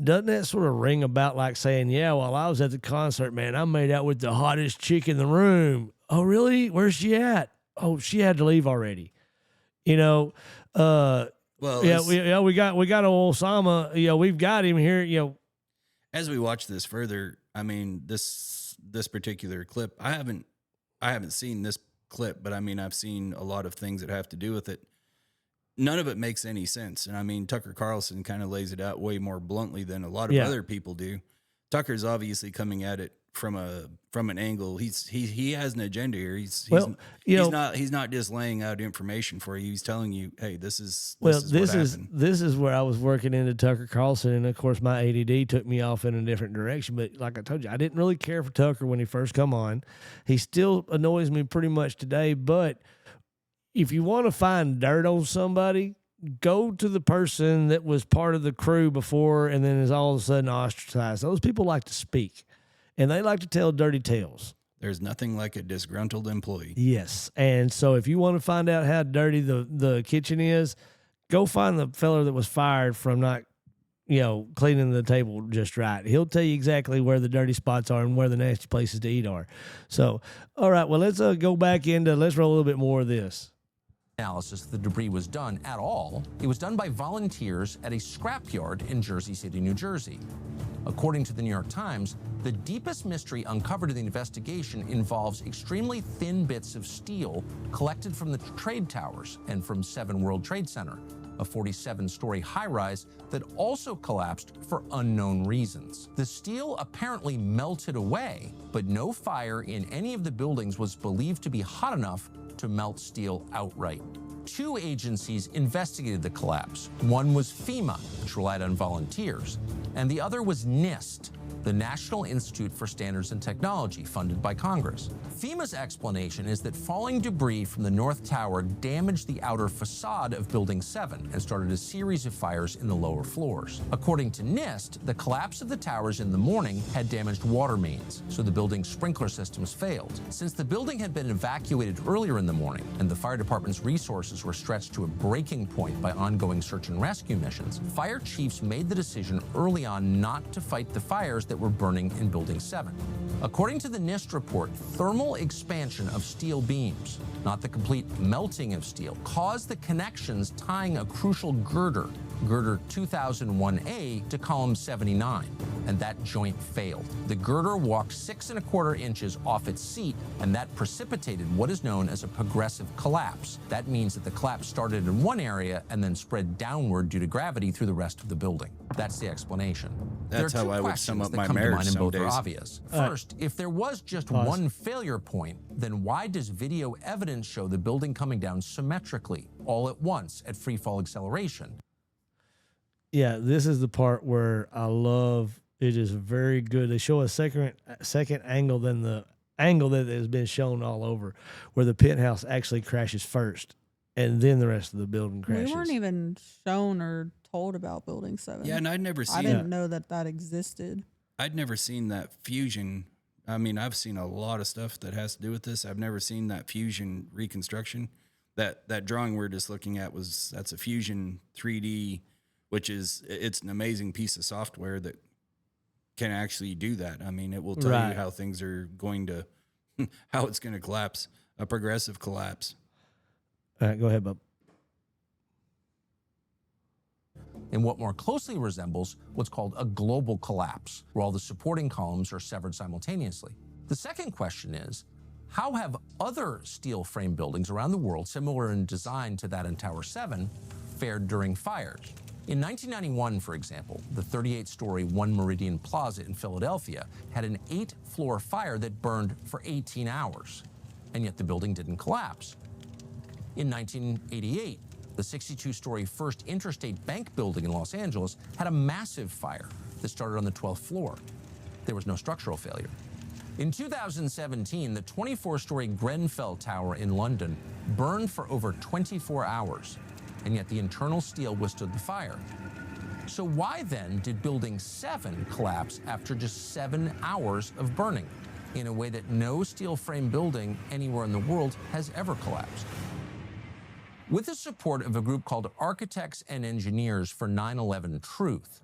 S2: Doesn't that sort of ring about like saying, yeah, while I was at the concert, man, I made out with the hottest chick in the room. Oh, really? Where's she at? Oh, she had to leave already. Well, we got old Osama. We've got him here.
S3: As we watch this further, I mean, this particular clip, I haven't seen this clip, but I mean, I've seen a lot of things that have to do with it. None of it makes any sense. And I mean, Tucker Carlson kind of lays it out way more bluntly than a lot of other people do. Tucker's obviously coming at it from an angle. He has an agenda here. He's not just laying out information for you. He's telling you, hey, this is what happened.
S2: This is where I was working into Tucker Carlson, and of course my ADD took me off in a different direction. But like I told you, I didn't really care for Tucker when he first come on. He still annoys me pretty much today. But if you want to find dirt on somebody, go to the person that was part of the crew before and then is all of a sudden ostracized. Those people like to speak, and they like to tell dirty tales.
S3: There's nothing like a disgruntled employee.
S2: Yes. And so if you want to find out how dirty the kitchen is, go find the fella that was fired from not, cleaning the table just right. He'll tell you exactly where the dirty spots are and where the nasty places to eat are. So, all right, well, let's go back let's roll a little bit more of this.
S8: analysis the debris was done at all. It was done by volunteers at a scrapyard in Jersey City, New Jersey. According to the New York Times, the deepest mystery uncovered in the investigation involves extremely thin bits of steel collected from the trade towers and from 7 World Trade Center, a 47-story high-rise that also collapsed for unknown reasons. The steel apparently melted away, but no fire in any of the buildings was believed to be hot enough to melt steel outright. 2 agencies investigated the collapse. One was FEMA, which relied on volunteers, and the other was NIST, the National Institute for Standards and Technology, funded by Congress. FEMA's explanation is that falling debris from the North Tower damaged the outer facade of Building 7 and started a series of fires in the lower floors. According to NIST, the collapse of the towers in the morning had damaged water mains, so the building's sprinkler systems failed. Since the building had been evacuated earlier in the morning and the fire department's resources were stretched to a breaking point by ongoing search and rescue missions, fire chiefs made the decision early on not to fight the fires that were burning in Building 7. According to the NIST report, thermal expansion of steel beams, not the complete melting of steel, caused the connections tying a crucial girder 2001A, to column 79, and that joint failed. The girder walked 6¼ inches off its seat, and that precipitated what is known as a progressive collapse. That means that the collapse started in one area and then spread downward due to gravity through the rest of the building. That's the explanation.
S3: That's how I would sum up my marriage some
S8: both
S3: days.
S8: are obvious. First, if there was just one failure point, then why does video evidence show the building coming down symmetrically, all at once, at free fall acceleration?
S2: Yeah, this is the part where I love. It is very good. They show a second angle than the angle that has been shown all over, where the penthouse actually crashes first, and then the rest of the building crashes.
S5: We weren't even shown or told about Building 7.
S3: Yeah, and I'd never seen.
S5: I didn't know that existed.
S3: I'd never seen that fusion. I mean, I've seen a lot of stuff that has to do with this. I've never seen that fusion reconstruction. That drawing we're just looking at that's a Fusion 3D, which is, it's an amazing piece of software that can actually do that. I mean, it will tell you how things are going to, how it's going to collapse, a progressive collapse.
S2: All right, go ahead, Bob.
S8: In what more closely resembles what's called a global collapse, where all the supporting columns are severed simultaneously. The second question is, how have other steel frame buildings around the world, similar in design to that in Tower 7, fared during fires? In 1991, for example, the 38-story One Meridian Plaza in Philadelphia had an 8-floor fire that burned for 18 hours, and yet the building didn't collapse. In 1988, the 62-story First Interstate Bank building in Los Angeles had a massive fire that started on the 12th floor. There was no structural failure. In 2017, the 24-story Grenfell Tower in London burned for over 24 hours, and yet the internal steel withstood the fire. So why then did Building 7 collapse after just 7 hours of burning, in a way that no steel frame building anywhere in the world has ever collapsed? With the support of a group called Architects and Engineers for 9/11 Truth,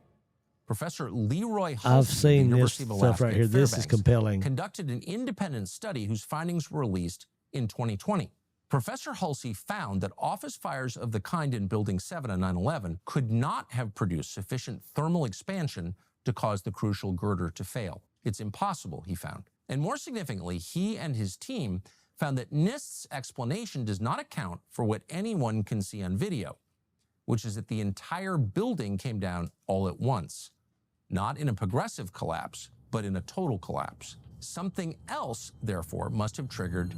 S8: Professor Leroy Halsey
S2: I've seen
S8: of the
S2: this
S8: University of
S2: stuff
S8: Alaska
S2: right
S8: at
S2: here. This is
S8: Fairbanks
S2: compelling.
S8: Conducted an independent study whose findings were released in 2020. Professor Halsey found that office fires of the kind in Building 7 on 9/11 could not have produced sufficient thermal expansion to cause the crucial girder to fail. It's impossible, he found. And more significantly, he and his team found that NIST's explanation does not account for what anyone can see on video, which is that the entire building came down all at once, not in a progressive collapse, but in a total collapse. Something else, therefore, must have triggered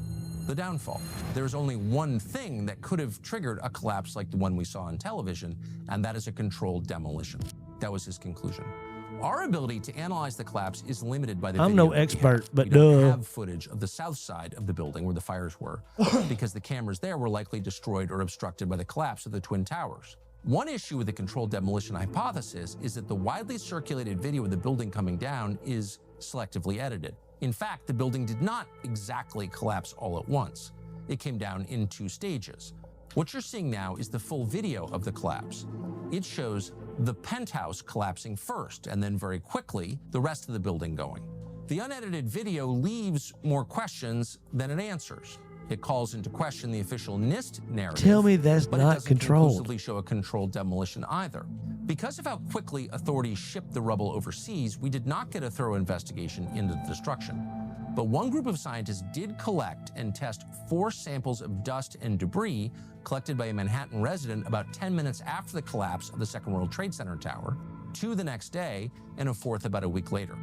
S8: the downfall. There's only one thing that could have triggered a collapse like the one we saw on television, and that is a controlled demolition. That was his conclusion. Our ability to analyze the collapse is limited by the
S2: I'm
S8: video
S2: no
S8: that we
S2: expert,
S8: have.
S2: but
S8: we don't
S2: duh.
S8: have footage of the south side of the building where the fires were, because the cameras there were likely destroyed or obstructed by the collapse of the Twin Towers. One issue with the controlled demolition hypothesis is that the widely circulated video of the building coming down is selectively edited. In fact, the building did not exactly collapse all at once. It came down in 2 stages. What you're seeing now is the full video of the collapse. It shows the penthouse collapsing first, and then very quickly, the rest of the building going. The unedited video leaves more questions than it answers. It calls into question the official NIST narrative.
S2: Tell me that's
S8: but it
S2: not
S8: doesn't
S2: controlled.
S8: conclusively show a controlled demolition either. Because of how quickly authorities shipped the rubble overseas, we did not get a thorough investigation into the destruction. But one group of scientists did collect and test 4 samples of dust and debris collected by a Manhattan resident about 10 minutes after the collapse of the Second World Trade Center tower, 2 the next day, and a 4th about a week later.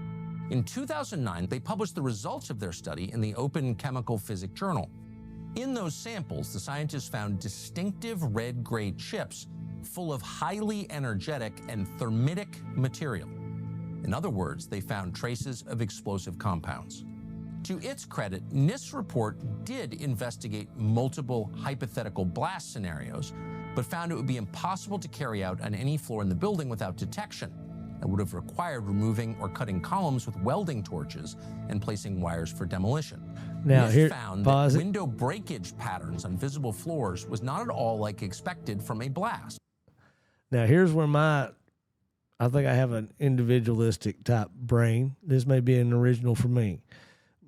S8: In 2009, they published the results of their study in the Open Chemical Physics Journal. In those samples, the scientists found distinctive red-gray chips full of highly energetic and thermitic material. In other words, they found traces of explosive compounds. To its credit, NIST's report did investigate multiple hypothetical blast scenarios, but found it would be impossible to carry out on any floor in the building without detection. It would have required removing or cutting columns with welding torches and placing wires for demolition.
S2: Now,
S8: NIST
S2: here,
S8: found
S2: pause
S8: that
S2: it.
S8: window breakage patterns on visible floors was not at all like expected from a blast.
S2: Now, here's where I think I have an individualistic type brain. This may be an original for me.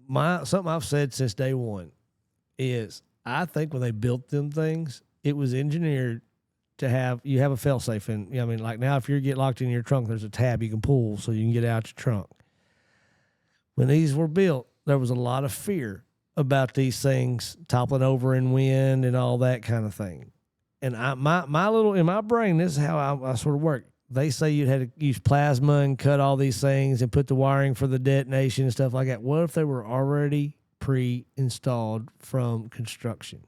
S2: Something I've said since day one is I think when they built them things, it was engineered to have a fail-safe. And I mean, like now, if you get locked in your trunk, there's a tab you can pull so you can get out your trunk. When these were built, there was a lot of fear about these things toppling over in wind and all that kind of thing. And in my brain, this is how I sort of work. They say you'd had to use plasma and cut all these things and put the wiring for the detonation and stuff like that. What if they were already pre-installed from construction?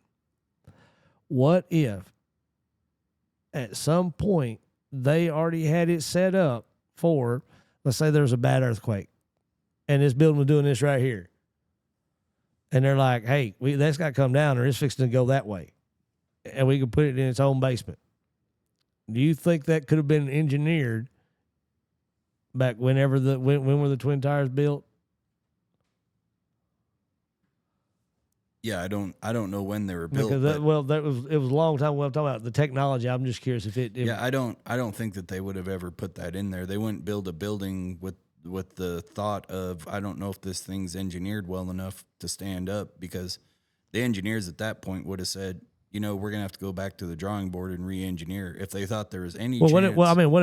S2: What if at some point they already had it set up for, let's say there's a bad earthquake and this building was doing this right here. And they're like, hey, that's got to come down or it's fixing to go that way. And we could put it in its own basement. Do you think that could have been engineered back when were the Twin Towers built?
S3: Yeah, I don't know when they were built.
S2: Because it was a long time. Well, I'm talking about the technology. I'm just curious if
S3: I don't think that they would have ever put that in there. They wouldn't build a building with the thought of, I don't know if this thing's engineered well enough to stand up, because the engineers at that point would have said, we're going to have to go back to the drawing board and re-engineer if they thought there was any chance.
S2: What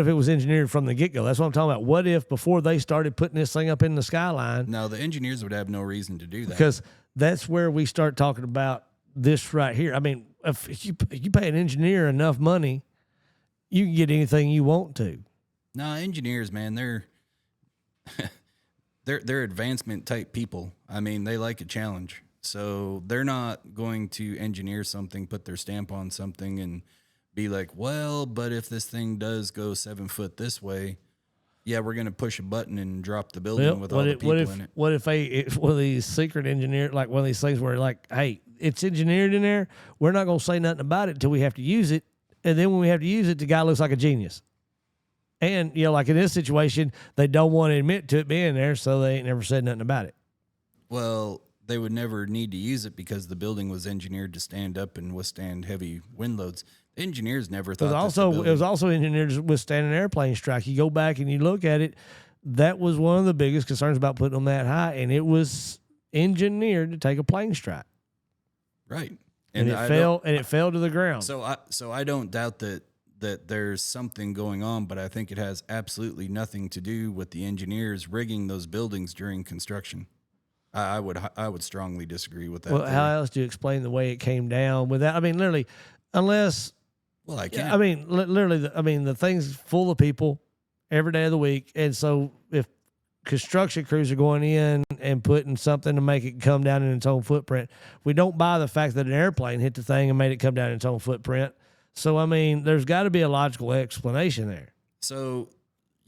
S2: if it was engineered from the get-go? That's what I'm talking about. What if before they started putting this thing up in the skyline?
S3: No, the engineers would have no reason to do that.
S2: Because that's where we start talking about this right here. I mean, if you pay an engineer enough money, you can get anything you want to.
S3: No, engineers, man, they're advancement type people. I mean, they like a challenge. So they're not going to engineer something, put their stamp on something and be like, well, but if this thing does go 7 foot this way, yeah, we're going to push a button and drop the building with all the people in it.
S2: What if one of these secret engineer, like one of these things where like, hey, it's engineered in there. We're not going to say nothing about it until we have to use it. And then when we have to use it, the guy looks like a genius. And, like in this situation, they don't want to admit to it being there, so they ain't never said nothing about it.
S3: Well, they would never need to use it because the building was engineered to stand up and withstand heavy wind loads. The engineers never thought
S2: it was also engineered to withstand an airplane strike. You go back and you look at it, that was one of the biggest concerns about putting them that high, and it was engineered to take a plane strike.
S3: Right.
S2: And it fell to the ground.
S3: So I don't doubt that there's something going on, but I think it has absolutely nothing to do with the engineers rigging those buildings during construction. I would strongly disagree with that.
S2: Well, how else do you explain the way it came down without? I mean, literally, unless.
S3: Well, I can't.
S2: I mean, literally, the thing's full of people every day of the week, and so if construction crews are going in and putting something to make it come down in its own footprint, we don't buy the fact that an airplane hit the thing and made it come down in its own footprint. So, I mean, there's got to be a logical explanation there.
S3: So,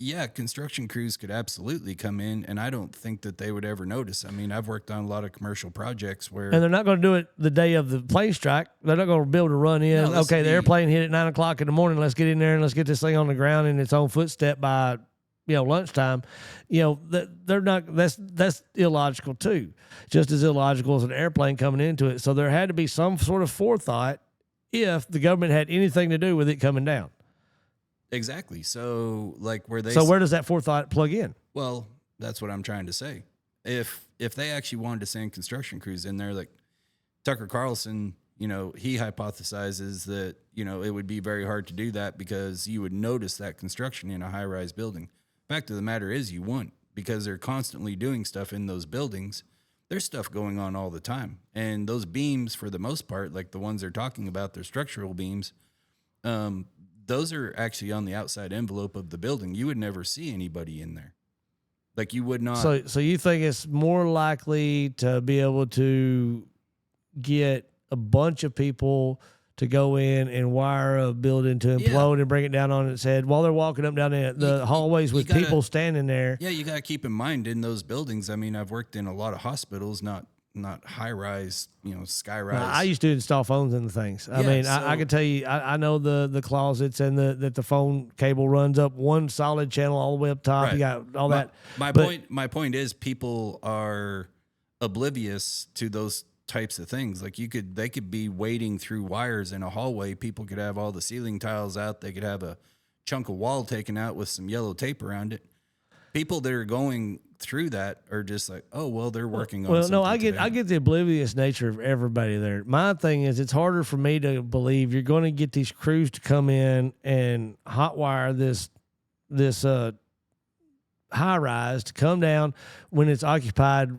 S3: yeah, construction crews could absolutely come in, and I don't think that they would ever notice. I mean, I've worked on a lot of commercial projects where...
S2: And they're not going to do it the day of the plane strike. They're not going to be able to run in. No, the airplane hit at 9 o'clock in the morning. Let's get in there and let's get this thing on the ground in its own footstep by, lunchtime. They're not... That's illogical, too. Just as illogical as an airplane coming into it. So there had to be some sort of forethought if the government had anything to do with it coming down.
S3: Exactly. So, where
S2: does that forethought plug in?
S3: Well, that's what I'm trying to say. If they actually wanted to send construction crews in there, Tucker Carlson, he hypothesizes that, it would be very hard to do that because you would notice that construction in a high-rise building. Fact of the matter is you won't, because they're constantly doing stuff in those buildings. There's stuff going on all the time. And those beams, for the most part, like the ones they're talking about, they're structural beams, those are actually on the outside envelope of the building. You would never see anybody in there. Like you would not.
S2: So you think it's more likely to be able to get a bunch of people to go in and wire a building to implode and bring it down on its head while they're walking up down the hallways with people standing there?
S3: Yeah, you got to keep in mind in those buildings. I mean, I've worked in a lot of hospitals, not high rise, sky rise.
S2: I used to install phones and things. I mean, I can tell you, I know the closets and that the phone cable runs up one solid channel all the way up top. Right. You got all that.
S3: My point is, people are oblivious to those types of things. Like they could be wading through wires in a hallway. People could have all the ceiling tiles out. They could have a chunk of wall taken out with some yellow tape around it. People that are going through that are just like, oh, well, they're working on something.
S2: I get the oblivious nature of everybody there. My thing is, it's harder for me to believe you're going to get these crews to come in and hotwire this high rise to come down when it's occupied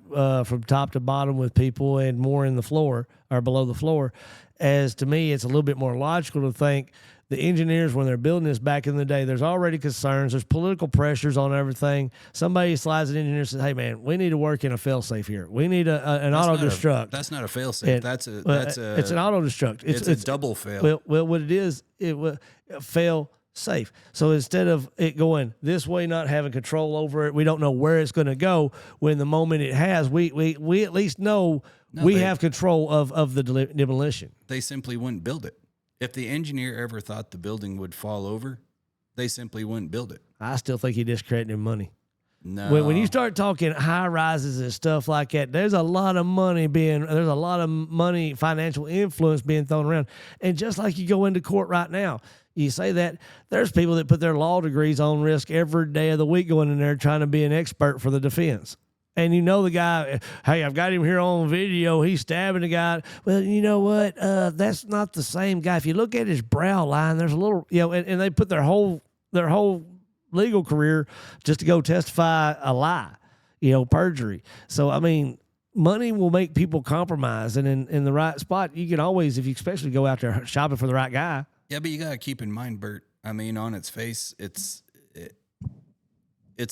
S2: from top to bottom with people and more in the floor or below the floor. As to me, it's a little bit more logical to think the engineers, when they're building this back in the day, there's already concerns. There's political pressures on everything. Somebody slides an engineer and says, hey, man, we need to work in a fail-safe here. We need an auto-destruct.
S3: That's not a fail-safe. It's an
S2: auto-destruct.
S3: It's a double fail.
S2: Well, what it is, it will fail safe. So instead of it going this way, not having control over it, we don't know where it's going to go. When the moment it has, we at least know we have control of the demolition.
S3: They simply wouldn't build it. If the engineer ever thought the building would fall over, they simply wouldn't build it.
S2: I still think he discredited money.
S3: No.
S2: When you start talking high rises and stuff like that, there's a lot of money, financial influence being thrown around. And just like you go into court right now, you say that there's people that put their law degrees on risk every day of the week going in there trying to be an expert for the defense. And the guy, hey, I've got him here on video. He's stabbing the guy. Well, you know what? That's not the same guy. If you look at his brow line, there's a little, and they put their whole legal career just to go testify a lie, perjury. So, I mean, money will make people compromise. And in the right spot, you can always, if you especially go out there shopping for the right guy.
S3: Yeah, but you got to keep in mind, Bert, I mean, on its face, it's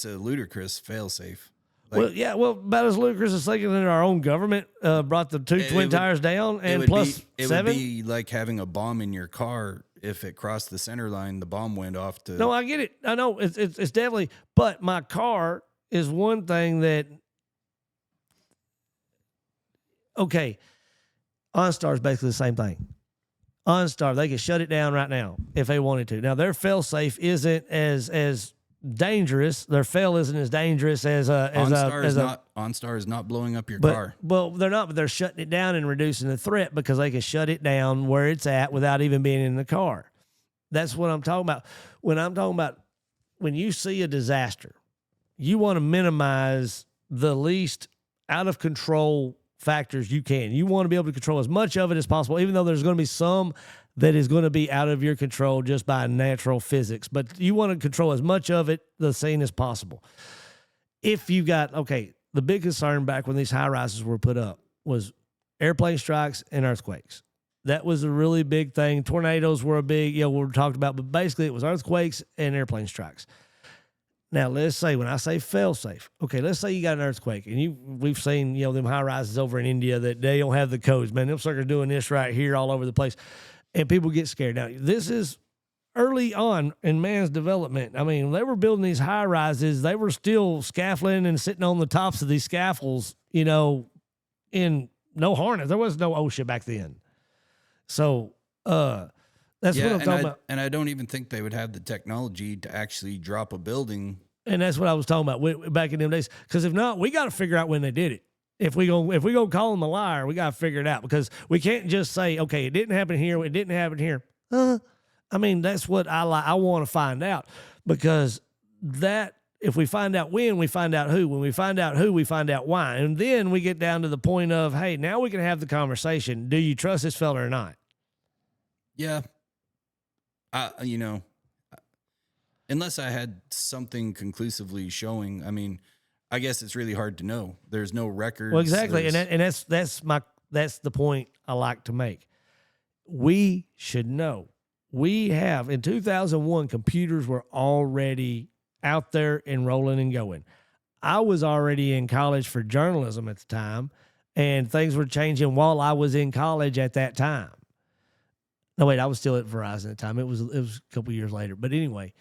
S3: a ludicrous fail-safe.
S2: About as ludicrous as thinking that our own government brought the twin towers down and plus 7.
S3: It would be like having a bomb in your car. If it crossed the center line, the bomb went off to...
S2: No, I get it. I know. It's definitely... But my car is one thing that... Okay. OnStar is basically the same thing. OnStar, they can shut it down right now if they wanted to. Now, their fail-safe isn't as dangerous. Their fail isn't as dangerous as
S3: OnStar is not blowing up your car.
S2: Well, they're not, but they're shutting it down and reducing the threat because they can shut it down where it's at without even being in the car. That's what I'm talking about. When I'm talking about when you see a disaster, you want to minimize the least out of control factors you can. You want to be able to control as much of it as possible, even though there's going to be some that is going to be out of your control just by natural physics. But you want to control as much of it, the scene, as possible. If you got, the big concern back when these high rises were put up was airplane strikes and earthquakes. That was a really big thing. Tornadoes were a big, we talked about, but basically it was earthquakes and airplane strikes. Now, let's say, when I say fail safe, let's say you got an earthquake and we've seen, them high rises over in India that they don't have the codes, man. Them suckers doing this right here all over the place. And people get scared. Now, this is early on in man's development. I mean, they were building these high rises. They were still scaffolding and sitting on the tops of these scaffolds, in no harness. There was no OSHA back then. So, that's what I'm talking about.
S3: And I don't even think they would have the technology to actually drop a building.
S2: And that's what I was talking about back in them days. Because if not, we got to figure out when they did it. If we go call them a liar, we got to figure it out, because we can't just say, okay, it didn't happen here, it didn't happen here. I mean, that's what I want to find out, because that if we find out when, we find out who. When we find out who, we find out why. And then we get down to the point of, hey, now we can have the conversation. Do you trust this fella or not?
S3: Yeah. Unless I had something conclusively showing, I mean, I guess it's really hard to know. There's no records.
S2: Well, exactly. And that's the point I like to make. We should know. We have, in 2001, computers were already out there and rolling and going. I was already in college for journalism at the time, and things were changing while I was in college at that time. No, wait, I was still at Verizon at the time. It was a couple years later. But anyway,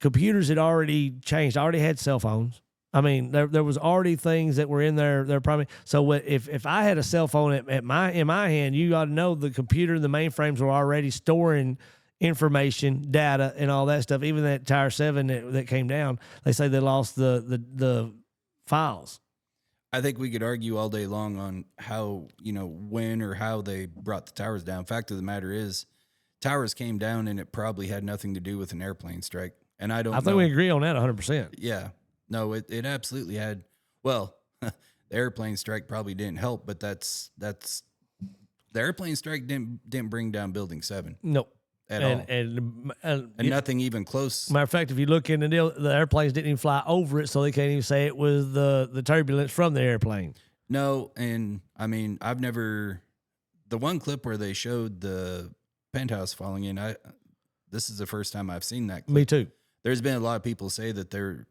S2: computers had already changed. I already had cell phones. I mean, there was already things that were in there. They're probably so. If I had a cell phone in my hand, you ought to know the computer and the mainframes were already storing information, data, and all that stuff. Even that Tower 7 that came down, they say they lost the files.
S3: I think we could argue all day long on how, when or how they brought the towers down. Fact of the matter is, towers came down and it probably had nothing to do with an airplane strike. And I think
S2: we agree on that 100%.
S3: Yeah. No, it absolutely had. Well, the airplane strike probably didn't help, but that's the airplane strike didn't bring down Building 7.
S2: Nope.
S3: At all. And nothing even close.
S2: Matter of fact, if you look in the deal, the airplanes didn't even fly over it, so they can't even say it was the turbulence from the airplane.
S3: No, and I mean, the one clip where they showed the penthouse falling in, this is the first time I've seen that clip.
S2: Me too.
S3: There's been a lot of people say that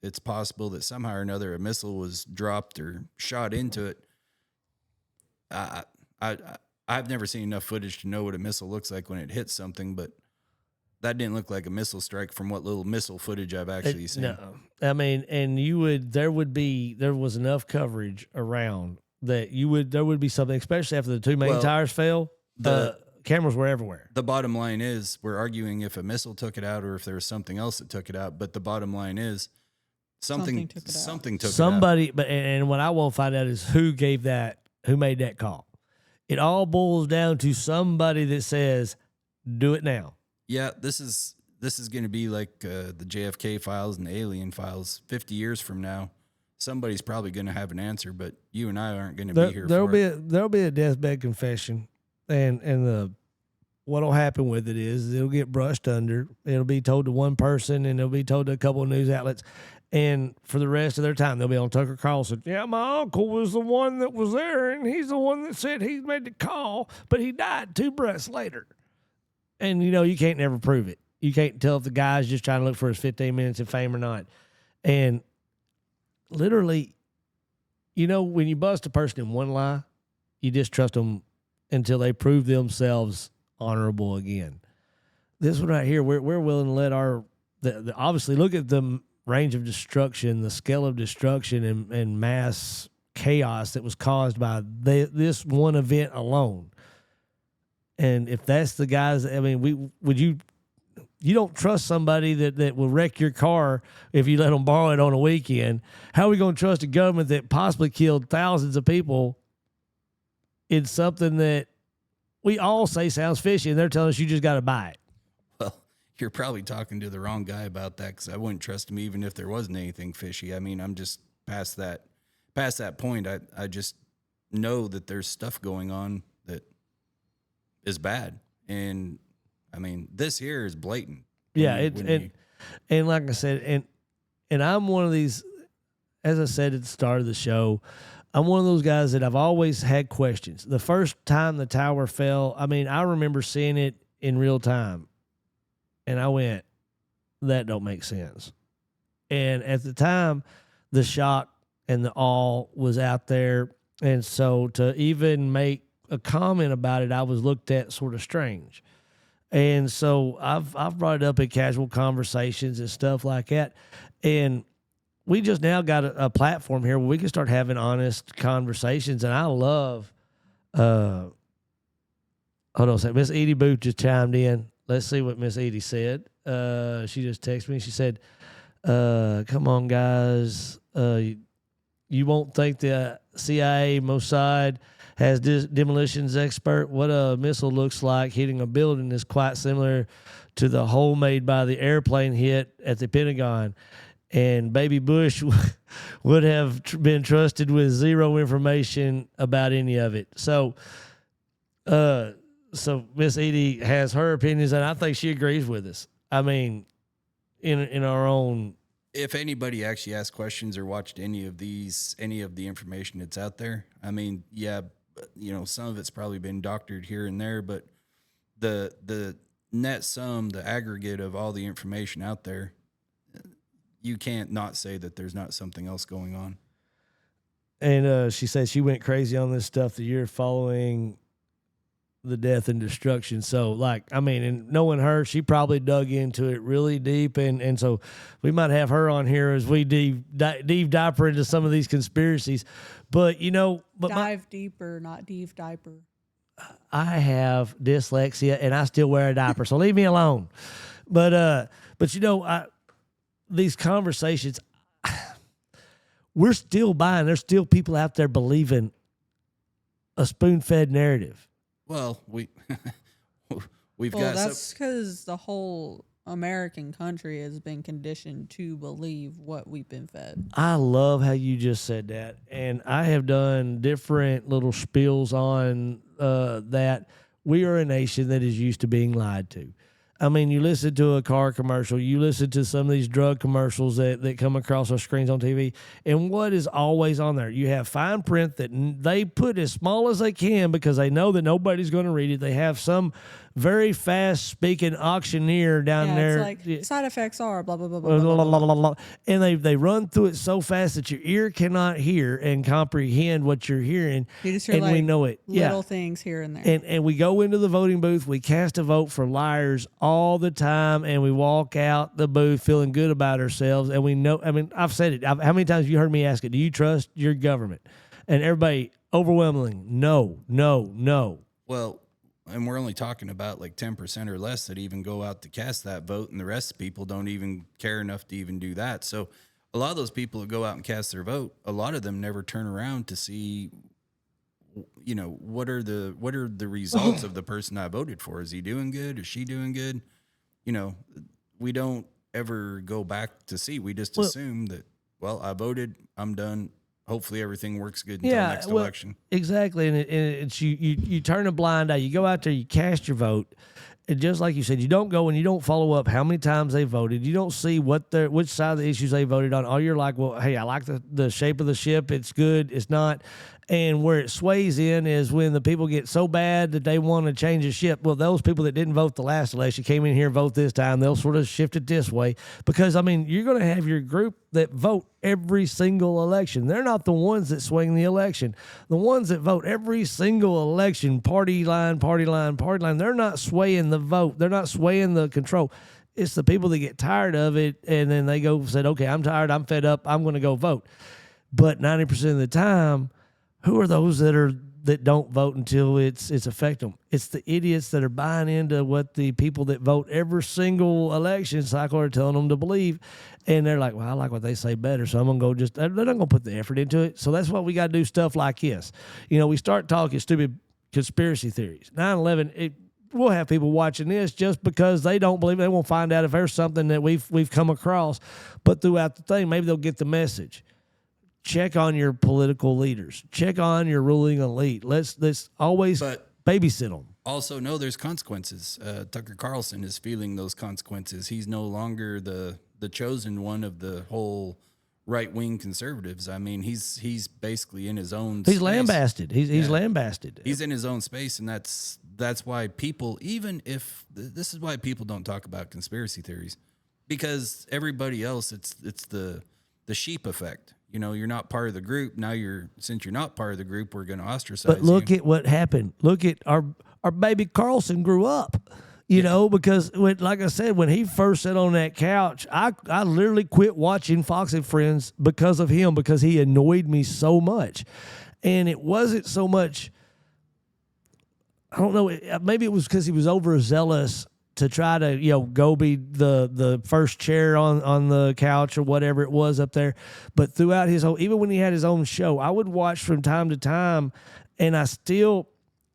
S3: it's possible that somehow or another a missile was dropped or shot into it. I've never seen enough footage to know what a missile looks like when it hits something, but that didn't look like a missile strike from what little missile footage I've actually seen.
S2: No, I mean, and there was enough coverage around that there would be something, especially after the two main tires fell. The cameras were everywhere.
S3: The bottom line is, we're arguing if a missile took it out or if there was something else that took it out. But the bottom line is, something took it out.
S2: Somebody, and what I won't find out is who made that call. It all boils down to somebody that says, do it now.
S3: Yeah, this is going to be like the JFK files and the alien files 50 years from now. Somebody's probably going to have an answer, but you and I aren't going to be here for it.
S2: There'll be a deathbed confession, and what'll happen with it is it'll get brushed under. It'll be told to one person, and it'll be told to a couple of news outlets. And for the rest of their time, they'll be on Tucker Carlson. Yeah, my uncle was the one that was there, and he's the one that said he made the call, but he died 2 breaths later. And, you can't never prove it. You can't tell if the guy's just trying to look for his 15 minutes of fame or not. And literally, when you bust a person in one lie, you distrust them until they prove themselves honorable again. This one right here, we're willing to let obviously look at the range of destruction, the scale of destruction and mass chaos that was caused by this one event alone. And if that's the guys, I mean, you don't trust somebody that will wreck your car if you let them borrow it on a weekend. How are we going to trust a government that possibly killed thousands of people in something that we all say sounds fishy, and they're telling us you just got to buy it?
S3: Well, you're probably talking to the wrong guy about that, because I wouldn't trust him even if there wasn't anything fishy. I mean, I'm just past that point. I just know that there's stuff going on that is bad. And I mean, this here is blatant.
S2: Yeah. And like I said, and I'm one of these, as I said at the start of the show, I'm one of those guys that I've always had questions. The first time the tower fell, I mean, I remember seeing it in real time, and I went, that don't make sense. And at the time, the shock and the awe was out there. And so to even make a comment about it, I was looked at sort of strange. And so I've brought it up in casual conversations and stuff like that. And we just now got a platform here where we can start having honest conversations. And I love, hold on a second. Miss Edie Booth just chimed in. Let's see what Miss Edie said. She just texted me. She said, come on, guys. You won't think the CIA, Mossad has demolitions expert. What a missile looks like hitting a building is quite similar to the hole made by the airplane hit at the Pentagon. And Baby Bush would have been trusted with zero information about any of it. So Miss Edie has her opinions, and I think she agrees with us. I mean, in our own.
S3: If anybody actually asked questions or watched any of the information that's out there, I mean, yeah, some of it's probably been doctored here and there, but the net sum, the aggregate of all the information out there, you can't not say that there's not something else going on.
S2: And she said she went crazy on this stuff the year following the death and destruction. So, and knowing her, she probably dug into it really deep. And so we might have her on here as we dive deeper into some of these conspiracies. But,
S5: dive deeper, not Dave diaper.
S2: I have dyslexia and I still wear a diaper, so leave me alone. But these conversations, we're still buying. There's still people out there believing a spoon-fed narrative.
S3: Well, we've
S5: got. That's because the whole American country has been conditioned to believe what we've been fed.
S2: I love how you just said that, and I have done different little spiels on that. We are a nation that is used to being lied to. I mean, you listen to a car commercial, you listen to some of these drug commercials that come across our screens on TV, and what is always on there? You have fine print that they put as small as they can because they know that nobody's going to read it. They have some very fast-speaking auctioneer down there.
S5: It's like, side effects are blah, blah, blah, blah, blah, blah, blah, blah.
S2: And they run through it so fast that your ear cannot hear and comprehend what you're hearing.
S5: You just hear
S2: we know it.
S5: Little things here and there.
S2: And we go into the voting booth, we cast a vote for liars all the time, and we walk out the booth feeling good about ourselves. And we know, I've said it. How many times have you heard me ask it? Do you trust your government? And everybody overwhelmingly, no.
S3: Well, and we're only talking about like 10% or less that even go out to cast that vote, and the rest of people don't even care enough to even do that. So a lot of those people that go out and cast their vote, a lot of them never turn around to see, what are the results of the person I voted for? Is he doing good? Is she doing good? We don't ever go back to see. We just assume that, I voted, I'm done. Hopefully everything works good until next election.
S2: Exactly. And it's you turn a blind eye. You go out there, you cast your vote. And just like you said, you don't go and you don't follow up how many times they voted. You don't see which side of the issues they voted on. All you're like, well, hey, I like the shape of the ship. It's good. It's not. And where it sways in is when the people get so bad that they want to change the ship. Well, those people that didn't vote the last election came in here and vote this time. They'll sort of shift it this way because, you're going to have your group that vote every single election. They're not the ones that swing the election. The ones that vote every single election, party line, they're not swaying the vote. They're not swaying the control. It's the people that get tired of it, and then they said, okay, I'm tired, I'm fed up, I'm going to go vote. But 90% of the time, who are those that don't vote until it's affect them? It's the idiots that are buying into what the people that vote every single election cycle are telling them to believe. And they're like, well, I like what they say better, so I'm going to go they're not going to put the effort into it. So that's why we got to do stuff like this. We start talking stupid conspiracy theories. 9/11, we'll have people watching this just because they don't believe. They won't find out if there's something that we've come across. But throughout the thing, maybe they'll get the message. Check on your political leaders. Check on your ruling elite. Let's always babysit them.
S3: Also, no, there's consequences. Tucker Carlson is feeling those consequences. He's no longer the chosen one of the whole right-wing conservatives. He's basically in his own space.
S2: He's lambasted. He's lambasted.
S3: He's in his own space, and that's why people, even if this is why people don't talk about conspiracy theories, because everybody else, it's the sheep effect. You're not part of the group. Now since you're not part of the group, we're going to ostracize you.
S2: But look at what happened. Look at our baby Carlson grew up, because like I said, when he first sat on that couch, I literally quit watching Fox and Friends because of him, because he annoyed me so much. And it wasn't so much, I don't know, maybe it was because he was overzealous to try to, go be the first chair on the couch or whatever it was up there. But throughout his whole, even when he had his own show, I would watch from time to time, and I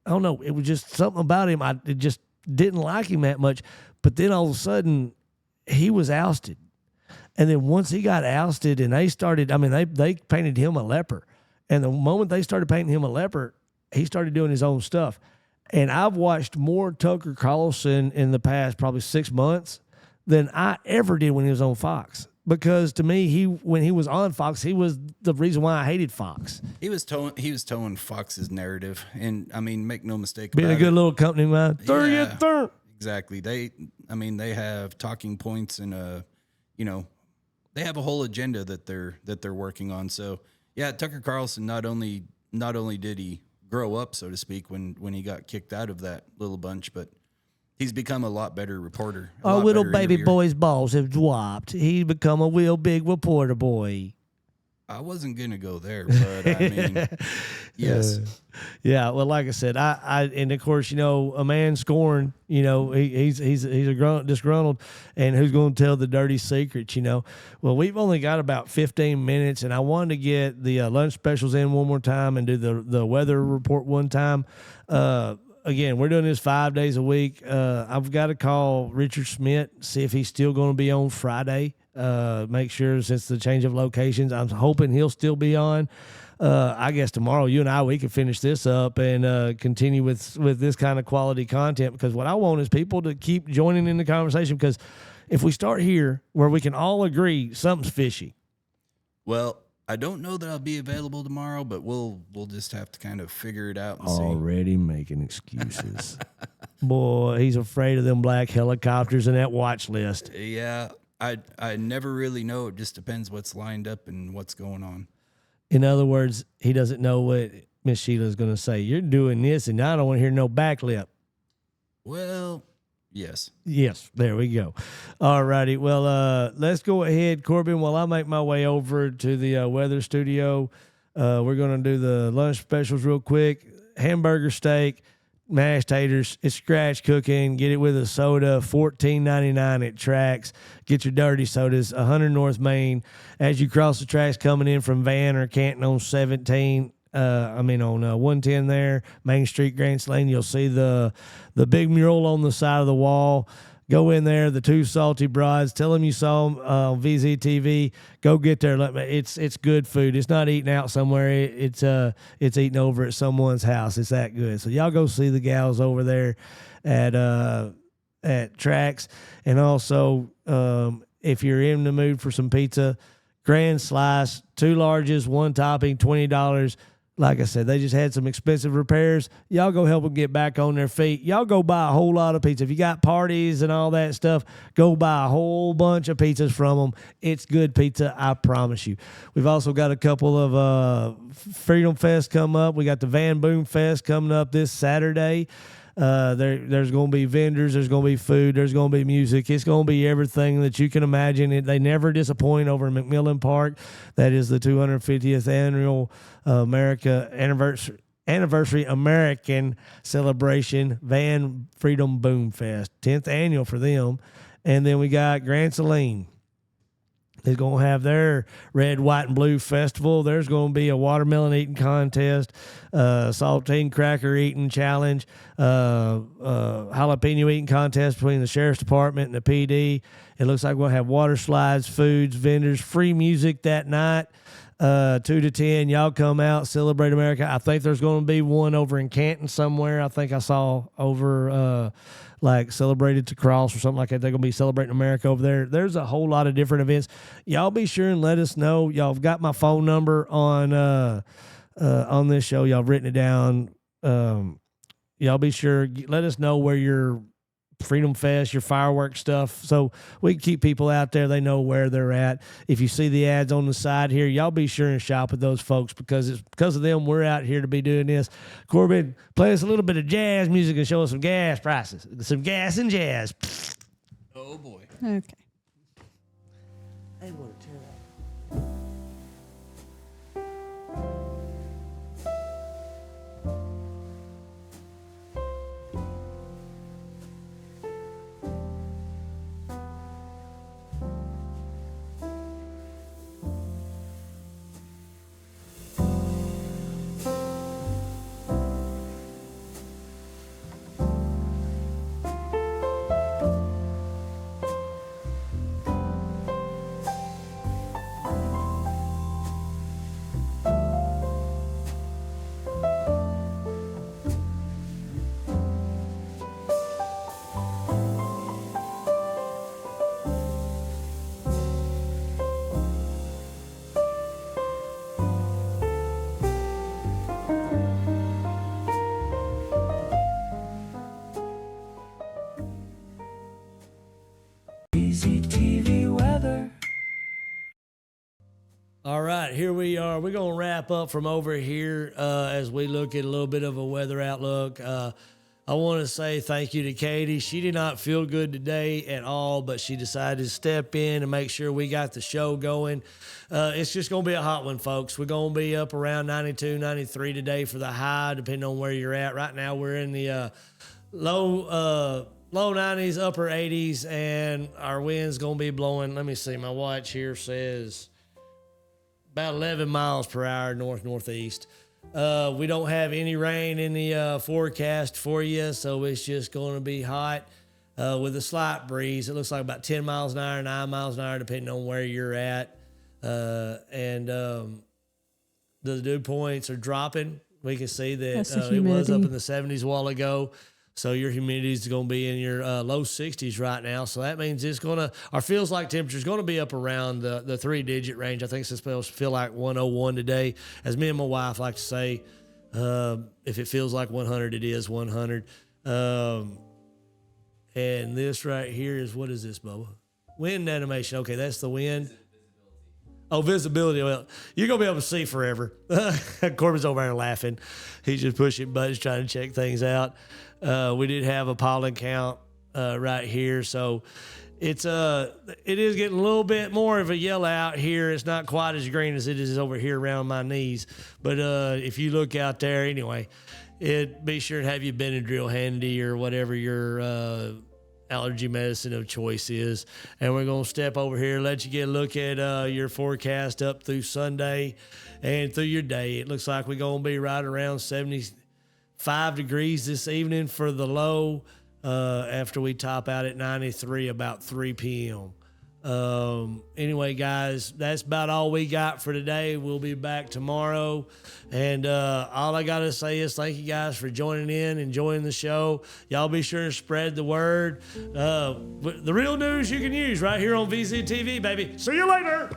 S2: don't know, it was just something about him. I just didn't like him that much. But then all of a sudden, he was ousted. And then once he got ousted and they started, they painted him a leper. And the moment they started painting him a leper, he started doing his own stuff. And I've watched more Tucker Carlson in the past probably 6 months than I ever did when he was on Fox. Because to me, when he was on Fox, he was the reason why I hated Fox.
S3: He was towing Fox's narrative, and make no mistake
S2: being
S3: about
S2: a good
S3: it.
S2: Little company man.
S3: Yeah, exactly. They have talking points and they have a whole agenda that they're working on. So yeah, Tucker Carlson not only did he grow up, so to speak, when he got kicked out of that little bunch, but he's become a lot better reporter.
S2: Our little baby boy's balls have dropped. He's become a real big reporter boy.
S3: I wasn't gonna go there, but yes.
S2: Yeah, well, like I said, I and of course, a man scorned, he's a disgruntled, and who's going to tell the dirty secrets, Well, we've only got about 15 minutes, and I wanted to get the lunch specials in one more time and do the weather report one time. Again, we're doing this 5 days a week. I've got to call Richard Smith, see if he's still going to be on Friday. Make sure, since the change of locations, I'm hoping he'll still be on. I guess tomorrow you and we can finish this up and continue with this kind of quality content, because what I want is people to keep joining in the conversation, because if we start here where we can all agree something's fishy.
S3: Well, I don't know that I'll be available tomorrow, but we'll just have to kind of figure it out and see.
S2: Already making excuses. Boy, he's afraid of them black helicopters and that watch list.
S3: Yeah, I never really know. It just depends what's lined up and what's going on.
S2: In other words, he doesn't know what Miss Sheila's going to say. You're doing this, and I don't want to hear no backlip.
S3: Well, yes.
S2: Yes, there we go. All righty. Well, let's go ahead, Corbin, while I make my way over to the weather studio. We're going to do the lunch specials real quick. Hamburger steak, mashed taters. It's scratch cooking. Get it with a soda, $14.99 at Tracks. Get your dirty sodas, 100 North Main. As you cross the tracks coming in from Van or Canton on 17, on 110 there, Main Street, Grants Lane, you'll see the big mural on the side of the wall. Go in there, the two salty broads. Tell them you saw them on VZTV. Go get there. It's good food. It's not eating out somewhere. It's eating over at someone's house. It's that good. So y'all go see the gals over there at Tracks. And also, if you're in the mood for some pizza, Grand Slice, 2 larges, 1 topping, $20. Like I said, they just had some expensive repairs. Y'all go help them get back on their feet. Y'all go buy a whole lot of pizza. If you got parties and all that stuff, go buy a whole bunch of pizzas from them. It's good pizza, I promise you. We've also got a couple of Freedom Fest come up. We got the Van Boom Fest coming up this Saturday. There's going to be vendors. There's going to be food. There's going to be music. It's going to be everything that you can imagine. They never disappoint over in McMillan Park. That is the 250th annual anniversary American celebration, Van Freedom Boom Fest, 10th annual for them. And then we got Grand Saline. They're going to have their red, white, and blue festival. There's going to be a watermelon eating contest, saltine cracker eating challenge, jalapeno eating contest between the Sheriff's Department and the PD. It looks like we'll have water slides, foods, vendors, free music that night, 2 to 10. Y'all come out, celebrate America. I think there's going to be one over in Canton somewhere. I think I saw over Celebrated to Cross or something like that. They're going to be celebrating America over there. There's a whole lot of different events. Y'all be sure and let us know. Y'all have got my phone number on this show. Y'all have written it down. Y'all be sure, let us know where your Freedom Fest, your fireworks stuff, so we can keep people out there. They know where they're at. If you see the ads on the side here, y'all be sure and shop with those folks, because it's because of them we're out here to be doing this. Corbin, play us a little bit of jazz music and show us some gas prices. Some gas and jazz.
S3: Oh, boy.
S5: Okay.
S2: I want to turn that.
S1: VZTV weather.
S2: All right, here we are. We're going to wrap up from over here as we look at a little bit of a weather outlook. I want to say thank you to Katie. She did not feel good today at all, but she decided to step in and make sure we got the show going. It's just going to be a hot one, folks. We're going to be up around 92, 93 today for the high, depending on where you're at. Right now, we're in the low 90s, upper 80s, and our wind's going to be blowing. Let me see. My watch here says about 11 miles per hour north-northeast. We don't have any rain in the forecast for you, so it's just going to be hot with a slight breeze. It looks like about 10 miles an hour, 9 miles an hour, depending on where you're at. The dew points are dropping. We can see that it was up in the 70s a while ago. So your humidity is going to be in your low 60s right now. So that means it's going to, our feels like temperature is going to be up around the 3-digit range. I think it's supposed to feel like 101 today. As me and my wife like to say, if it feels like 100, it is 100. And this right here is, what is this, Bubba? Wind animation. Okay, that's the wind. Oh, visibility. Well, you're going to be able to see forever. Corbin's over there laughing. He's just pushing buttons trying to check things out. We did have a pollen count right here. So it is getting a little bit more of a yellow out here. It's not quite as green as it is over here around my knees. But if you look out there anyway, be sure to have your Benadryl handy or whatever your allergy medicine of choice is. And we're going to step over here, let you get a look at your forecast up through Sunday and through your day. It looks like we're going to be right around 75 degrees this evening for the low after we top out at 93 about 3 p.m. Anyway, guys, that's about all we got for today. We'll be back tomorrow. And all I got to say is thank you guys for joining in, enjoying the show. Y'all be sure to spread the word. The real news you can use right here on VZTV, baby. See you later.